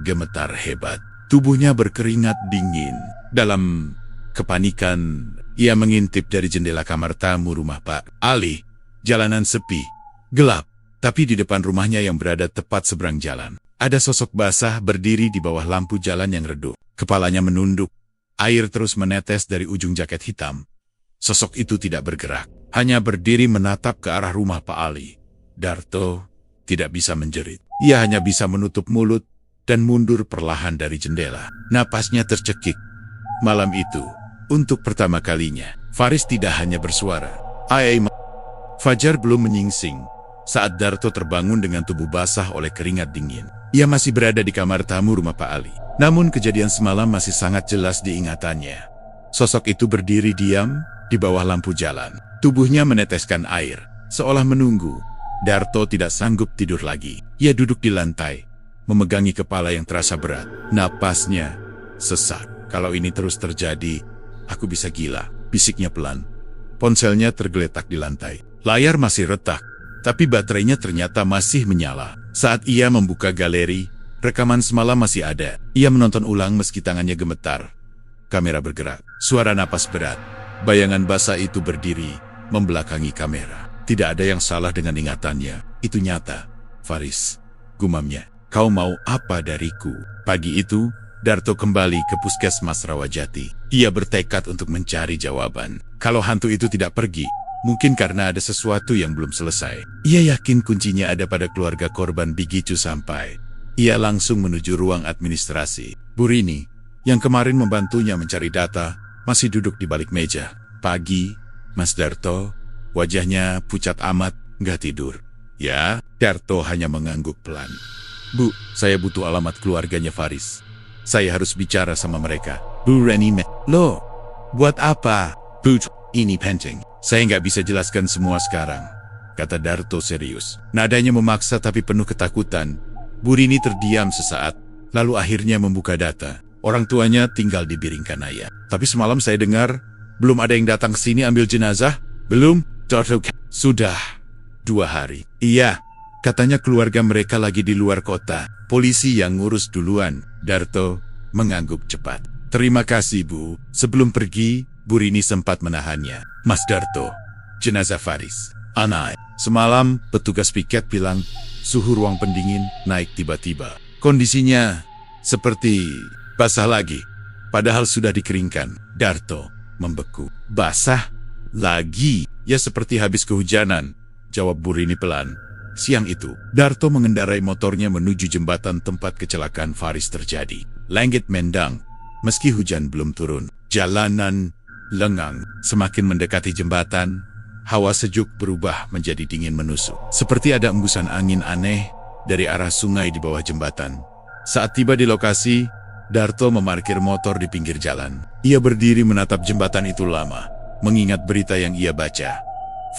gemetar hebat. Tubuhnya berkeringat dingin. Dalam kepanikan, ia mengintip dari jendela kamar tamu rumah Pak Ali. Jalanan sepi, gelap. Tapi di depan rumahnya yang berada tepat seberang jalan, ada sosok basah berdiri di bawah lampu jalan yang redup. Kepalanya menunduk. Air terus menetes dari ujung jaket hitam. Sosok itu tidak bergerak, hanya berdiri menatap ke arah rumah Pak Ali. Darto tidak bisa menjerit. Ia hanya bisa menutup mulut dan mundur perlahan dari jendela. Napasnya tercekik. Malam itu, untuk pertama kalinya, Faris tidak hanya bersuara. Fajar belum menyingsing saat Darto terbangun dengan tubuh basah oleh keringat dingin. Ia masih berada di kamar tamu rumah Pak Ali. Namun kejadian semalam masih sangat jelas diingatannya. Sosok itu berdiri diam di bawah lampu jalan. Tubuhnya meneteskan air, seolah menunggu. Darto tidak sanggup tidur lagi. Ia duduk di lantai, memegangi kepala yang terasa berat. Napasnya sesak. Kalau ini terus terjadi, aku bisa gila, bisiknya pelan. Ponselnya tergeletak di lantai. Layar masih retak, tapi baterainya ternyata masih menyala. Saat ia membuka galeri, rekaman semalam masih ada. Ia menonton ulang meski tangannya gemetar. Kamera bergerak, suara napas berat. Bayangan basah itu berdiri, membelakangi kamera. Tidak ada yang salah dengan ingatannya. Itu nyata. Faris, gumamnya. Kau mau apa dariku? Pagi itu, Darto kembali ke puskesmas Rawajati. Ia bertekad untuk mencari jawaban. Kalau hantu itu tidak pergi, mungkin karena ada sesuatu yang belum selesai. Ia yakin kuncinya ada pada keluarga korban Bigicu sampai. Ia langsung menuju ruang administrasi. Burini, yang kemarin membantunya mencari data, masih duduk di balik meja. Pagi, Mas Darto, wajahnya pucat amat, nggak tidur. Ya, Darto hanya mengangguk pelan. Bu, saya butuh alamat keluarganya Faris. Saya harus bicara sama mereka. Bu Reni, loh, buat apa? Bu, ini penting. Saya nggak bisa jelaskan semua sekarang, kata Darto serius. Nadanya memaksa tapi penuh ketakutan. Bu Rini terdiam sesaat, lalu akhirnya membuka data. Orang tuanya tinggal di Biringkanaya. Tapi semalam saya dengar, belum ada yang datang ke sini ambil jenazah? Belum? Darto, sudah 2 hari. Iya, katanya keluarga mereka lagi di luar kota. Polisi yang ngurus duluan. Darto mengangguk cepat. Terima kasih, Bu. Sebelum pergi, Bu Rini sempat menahannya. Mas Darto, jenazah Faris. Anai, semalam petugas piket bilang suhu ruang pendingin naik tiba-tiba. Kondisinya seperti basah lagi, padahal sudah dikeringkan. Darto membeku. Basah lagi? Ya seperti habis kehujanan, jawab Bu Rini pelan. Siang itu, Darto mengendarai motornya menuju jembatan tempat kecelakaan Faris terjadi. Langit mendang, meski hujan belum turun. Jalanan lengang. Semakin mendekati jembatan, hawa sejuk berubah menjadi dingin menusuk. Seperti ada embusan angin aneh dari arah sungai di bawah jembatan. Saat tiba di lokasi, Darto memarkir motor di pinggir jalan. Ia berdiri menatap jembatan itu lama, mengingat berita yang ia baca.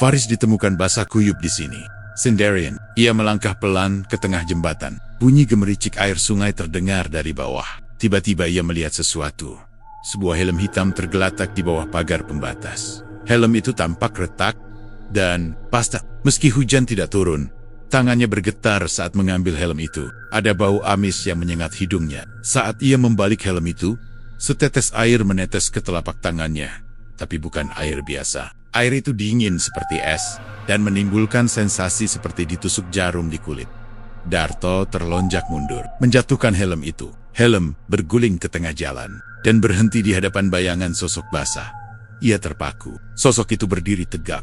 Faris ditemukan basah kuyup di sini. Sendirian, ia melangkah pelan ke tengah jembatan. Bunyi gemericik air sungai terdengar dari bawah. Tiba-tiba ia melihat sesuatu. Sebuah helm hitam tergeletak di bawah pagar pembatas. Helm itu tampak retak dan pastak. Meski hujan tidak turun, tangannya bergetar saat mengambil helm itu. Ada bau amis yang menyengat hidungnya. Saat ia membalik helm itu, setetes air menetes ke telapak tangannya. Tapi bukan air biasa. Air itu dingin seperti es dan menimbulkan sensasi seperti ditusuk jarum di kulit. Darto terlonjak mundur, menjatuhkan helm itu. Helm berguling ke tengah jalan dan berhenti di hadapan bayangan sosok basah. Ia terpaku. Sosok itu berdiri tegak,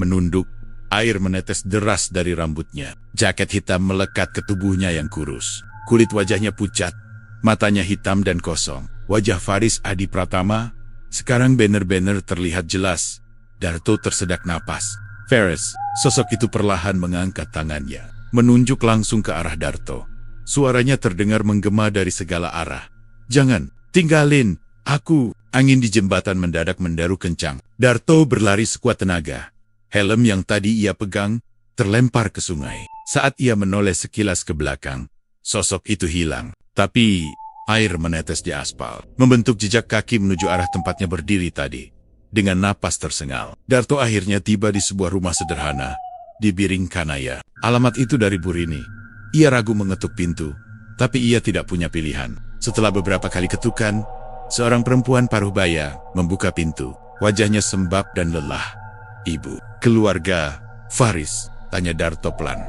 menunduk. Air menetes deras dari rambutnya. Jaket hitam melekat ke tubuhnya yang kurus. Kulit wajahnya pucat, matanya hitam dan kosong. Wajah Faris Adi Pratama. Sekarang banner-banner terlihat jelas. Darto tersedak napas. Faris, sosok itu perlahan mengangkat tangannya, menunjuk langsung ke arah Darto. Suaranya terdengar menggema dari segala arah. Jangan, tinggalin aku. Angin di jembatan mendadak mendaru kencang. Darto berlari sekuat tenaga. Helm yang tadi ia pegang terlempar ke sungai. Saat ia menoleh sekilas ke belakang, sosok itu hilang. Tapi air menetes di aspal, membentuk jejak kaki menuju arah tempatnya berdiri tadi. Dengan napas tersengal, Darto akhirnya tiba di sebuah rumah sederhana di Biringkanaya. Alamat itu dari Bu Rini. Ia ragu mengetuk pintu, tapi ia tidak punya pilihan. Setelah beberapa kali ketukan, seorang perempuan paruh baya membuka pintu. Wajahnya sembab dan lelah. Ibu, keluarga Faris, tanya Darto pelan.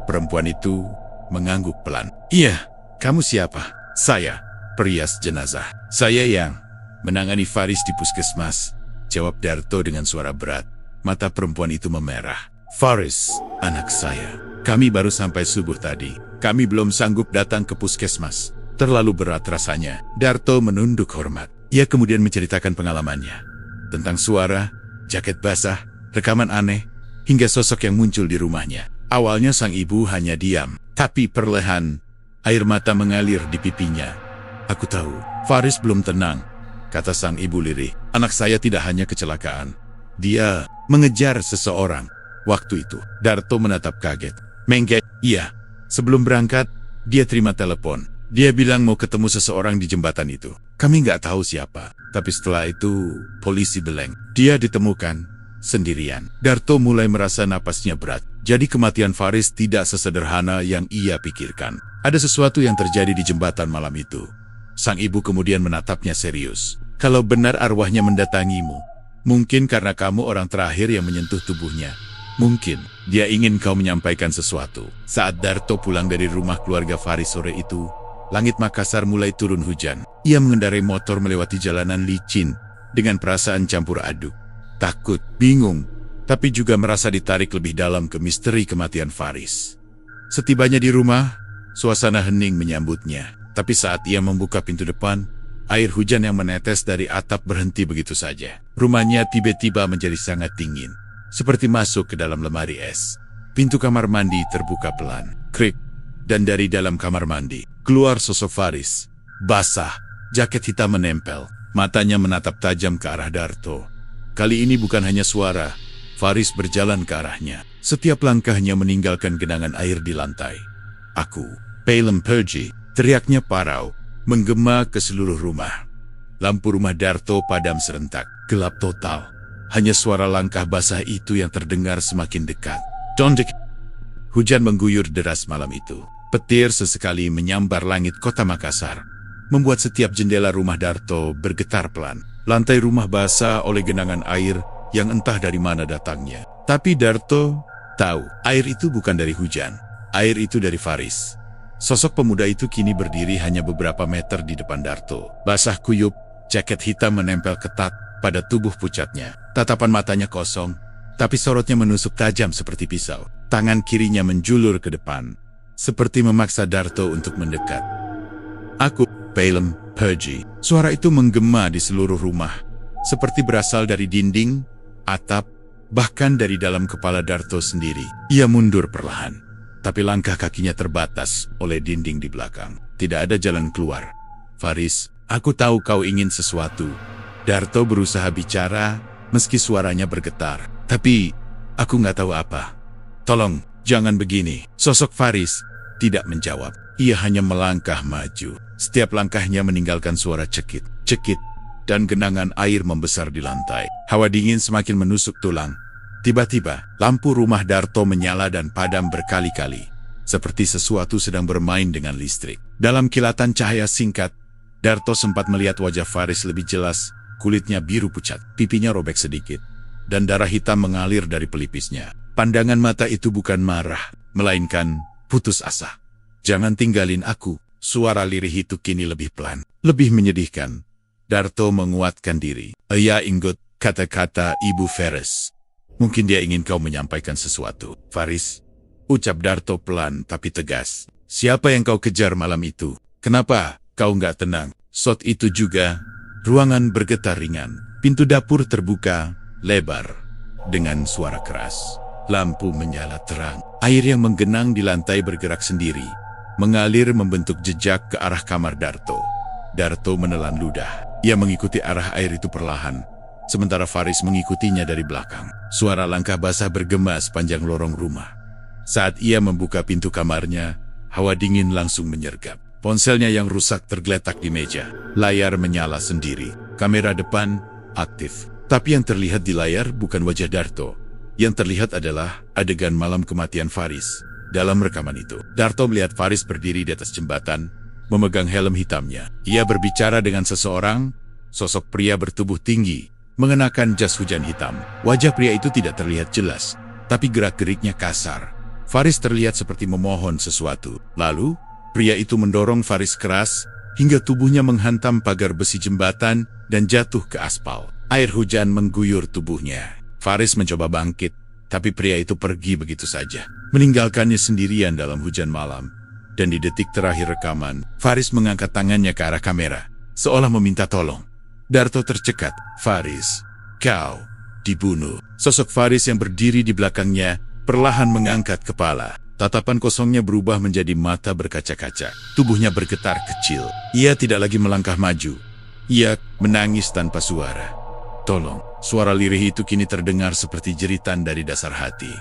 Perempuan itu mengangguk pelan. Iya, kamu siapa? Saya, perias jenazah. Saya yang menangani Faris di puskesmas, jawab Darto dengan suara berat. Mata perempuan itu memerah. Faris, anak saya. Kami baru sampai subuh tadi. Kami belum sanggup datang ke puskesmas. Terlalu berat rasanya. Darto menunduk hormat. Ia kemudian menceritakan pengalamannya. Tentang suara, jaket basah, rekaman aneh, hingga sosok yang muncul di rumahnya. Awalnya sang ibu hanya diam. Tapi perlahan, air mata mengalir di pipinya. Aku tahu, Faris belum tenang, kata sang ibu lirih. Anak saya tidak hanya kecelakaan. Dia mengejar seseorang. Waktu itu, Darto menatap kaget. Mengge, iya. Sebelum berangkat, dia terima telepon. Dia bilang mau ketemu seseorang di jembatan itu. Kami nggak tahu siapa. Tapi setelah itu, polisi beleng. Dia ditemukan sendirian. Darto mulai merasa napasnya berat. Jadi kematian Faris tidak sesederhana yang ia pikirkan. Ada sesuatu yang terjadi di jembatan malam itu. Sang ibu kemudian menatapnya serius. Kalau benar arwahnya mendatangimu, mungkin karena kamu orang terakhir yang menyentuh tubuhnya. Mungkin dia ingin kau menyampaikan sesuatu. Saat Darto pulang dari rumah keluarga Faris sore itu, langit Makassar mulai turun hujan. Ia mengendarai motor melewati jalanan licin dengan perasaan campur aduk. Takut, bingung, tapi juga merasa ditarik lebih dalam ke misteri kematian Faris. Setibanya di rumah, suasana hening menyambutnya. Tapi saat ia membuka pintu depan, air hujan yang menetes dari atap berhenti begitu saja. Rumahnya tiba-tiba menjadi sangat dingin, seperti masuk ke dalam lemari es. Pintu kamar mandi terbuka pelan, krik, dan dari dalam kamar mandi keluar sosok Faris, basah, jaket hitam menempel, matanya menatap tajam ke arah Darto. Kali ini bukan hanya suara, Faris berjalan ke arahnya. Setiap langkahnya meninggalkan genangan air di lantai. Aku, Pelem Pergi, teriaknya parau, menggema ke seluruh rumah. Lampu rumah Darto padam serentak, gelap total. Hanya suara langkah basah itu yang terdengar semakin dekat. Dondek. Hujan mengguyur deras malam itu. Petir sesekali menyambar langit kota Makassar, membuat setiap jendela rumah Darto bergetar pelan. Lantai rumah basah oleh genangan air yang entah dari mana datangnya. Tapi Darto tahu, air itu bukan dari hujan. Air itu dari Faris. Sosok pemuda itu kini berdiri hanya beberapa meter di depan Darto. Basah kuyup, jaket hitam menempel ketat pada tubuh pucatnya. Tatapan matanya kosong, tapi sorotnya menusuk tajam seperti pisau. Tangan kirinya menjulur ke depan, seperti memaksa Darto untuk mendekat. Aku, Pelem Pergi. Suara itu menggema di seluruh rumah, seperti berasal dari dinding, atap, bahkan dari dalam kepala Darto sendiri. Ia mundur perlahan, tapi langkah kakinya terbatas oleh dinding di belakang. Tidak ada jalan keluar. Faris, aku tahu kau ingin sesuatu. Darto berusaha bicara, meski suaranya bergetar. Tapi, aku nggak tahu apa. Tolong, jangan begini. Sosok Faris tidak menjawab. Ia hanya melangkah maju. Setiap langkahnya meninggalkan suara cekit, cekit, dan genangan air membesar di lantai. Hawa dingin semakin menusuk tulang. Tiba-tiba, lampu rumah Darto menyala dan padam berkali-kali, seperti sesuatu sedang bermain dengan listrik. Dalam kilatan cahaya singkat, Darto sempat melihat wajah Faris lebih jelas. Kulitnya biru pucat, pipinya robek sedikit, dan darah hitam mengalir dari pelipisnya. Pandangan mata itu bukan marah, melainkan putus asa. Jangan tinggalin aku. Suara lirih itu kini lebih pelan, lebih menyedihkan. Darto menguatkan diri. Ia ingat kata-kata Ibu Faris. Mungkin dia ingin kau menyampaikan sesuatu. Faris, ucap Darto pelan tapi tegas. Siapa yang kau kejar malam itu? Kenapa kau nggak tenang? Saat itu juga, ruangan bergetar ringan. Pintu dapur terbuka, lebar, dengan suara keras. Lampu menyala terang. Air yang menggenang di lantai bergerak sendiri, mengalir membentuk jejak ke arah kamar Darto. Darto menelan ludah. Ia mengikuti arah air itu perlahan, sementara Faris mengikutinya dari belakang. Suara langkah basah bergema sepanjang lorong rumah. Saat ia membuka pintu kamarnya, hawa dingin langsung menyergap. Ponselnya yang rusak tergeletak di meja. Layar menyala sendiri. Kamera depan aktif. Tapi yang terlihat di layar bukan wajah Darto. Yang terlihat adalah adegan malam kematian Faris. Dalam rekaman itu, Darto melihat Faris berdiri di atas jembatan, memegang helm hitamnya. Ia berbicara dengan seseorang, sosok pria bertubuh tinggi, mengenakan jas hujan hitam. Wajah pria itu tidak terlihat jelas, tapi gerak-geriknya kasar. Faris terlihat seperti memohon sesuatu. Lalu, pria itu mendorong Faris keras, hingga tubuhnya menghantam pagar besi jembatan dan jatuh ke aspal. Air hujan mengguyur tubuhnya. Faris mencoba bangkit, tapi pria itu pergi begitu saja, meninggalkannya sendirian dalam hujan malam. Dan di detik terakhir rekaman, Faris mengangkat tangannya ke arah kamera, seolah meminta tolong. Darto tercekat. Faris, kau dibunuh. Sosok Faris yang berdiri di belakangnya perlahan mengangkat kepala. Tatapan kosongnya berubah menjadi mata berkaca-kaca. Tubuhnya bergetar kecil. Ia tidak lagi melangkah maju. Ia menangis tanpa suara. Tolong. Suara lirih itu kini terdengar seperti jeritan dari dasar hati.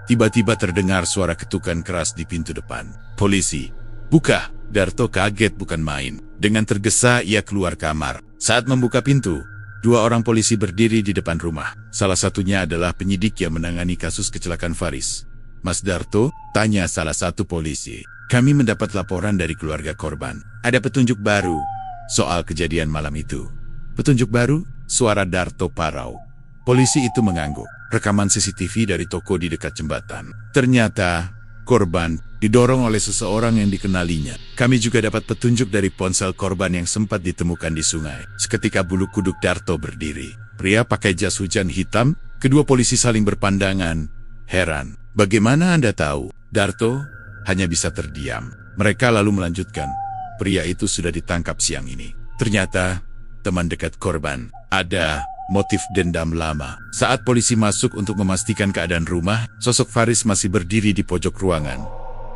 Tiba-tiba terdengar suara ketukan keras di pintu depan. Polisi. Buka. Darto kaget bukan main. Dengan tergesa ia keluar kamar. Saat membuka pintu, dua orang polisi berdiri di depan rumah. Salah satunya adalah penyidik yang menangani kasus kecelakaan Faris. Mas Darto, tanya salah satu polisi. Kami mendapat laporan dari keluarga korban. Ada petunjuk baru soal kejadian malam itu. Petunjuk baru? Suara Darto parau. Polisi itu mengangguk. rekaman CCTV dari toko di dekat jembatan. Ternyata, korban didorong oleh seseorang yang dikenalinya. Kami juga dapat petunjuk dari ponsel korban yang sempat ditemukan di sungai. Seketika bulu kuduk Darto berdiri. Pria pakai jas hujan hitam, kedua polisi saling berpandangan. Heran, bagaimana Anda tahu? Darto hanya bisa terdiam. Mereka lalu melanjutkan, pria itu sudah ditangkap siang ini. Ternyata, teman dekat korban, ada motif dendam lama. Saat polisi masuk untuk memastikan keadaan rumah, sosok Faris masih berdiri di pojok ruangan.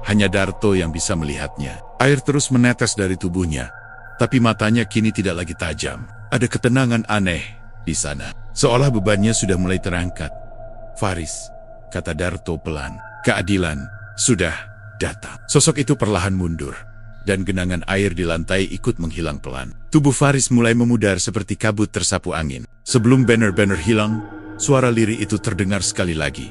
Hanya Darto yang bisa melihatnya. Air terus menetes dari tubuhnya, tapi matanya kini tidak lagi tajam. Ada ketenangan aneh di sana, seolah bebannya sudah mulai terangkat. Faris, kata Darto pelan, keadilan sudah datang. Sosok itu perlahan mundur, dan genangan air di lantai ikut menghilang pelan. Tubuh Faris mulai memudar seperti kabut tersapu angin. Sebelum banner-banner hilang, suara lirih itu terdengar sekali lagi.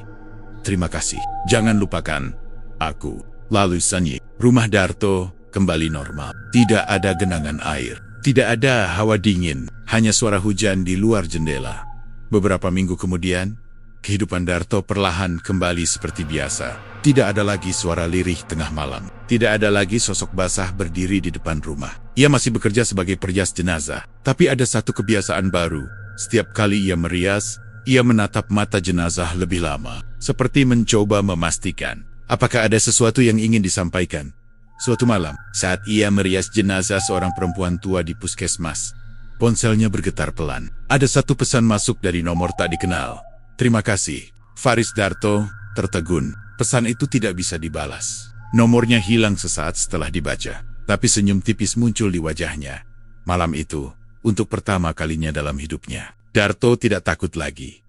Terima kasih, jangan lupakan aku. Lalu sunyi, rumah Darto kembali normal. Tidak ada genangan air, tidak ada hawa dingin, hanya suara hujan di luar jendela. Beberapa minggu kemudian, kehidupan Darto perlahan kembali seperti biasa. Tidak ada lagi suara lirih tengah malam. Tidak ada lagi sosok basah berdiri di depan rumah. Ia masih bekerja sebagai perias jenazah. Tapi ada satu kebiasaan baru. Setiap kali ia merias, ia menatap mata jenazah lebih lama. Seperti mencoba memastikan, apakah ada sesuatu yang ingin disampaikan. Suatu malam, saat ia merias jenazah seorang perempuan tua di puskesmas, ponselnya bergetar pelan. Ada satu pesan masuk dari nomor tak dikenal. Terima kasih, Faris. Darto tertegun. Pesan itu tidak bisa dibalas. Nomornya hilang sesaat setelah dibaca, tapi senyum tipis muncul di wajahnya. Malam itu, untuk pertama kalinya dalam hidupnya, Darto tidak takut lagi.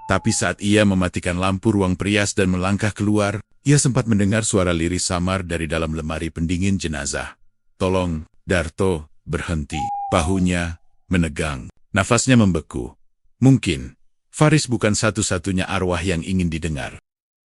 Tapi saat ia mematikan lampu ruang perias dan melangkah keluar, ia sempat mendengar suara lirih samar dari dalam lemari pendingin jenazah. Tolong, Darto, berhenti. Bahunya menegang, nafasnya membeku. Mungkin Faris bukan satu-satunya arwah yang ingin didengar.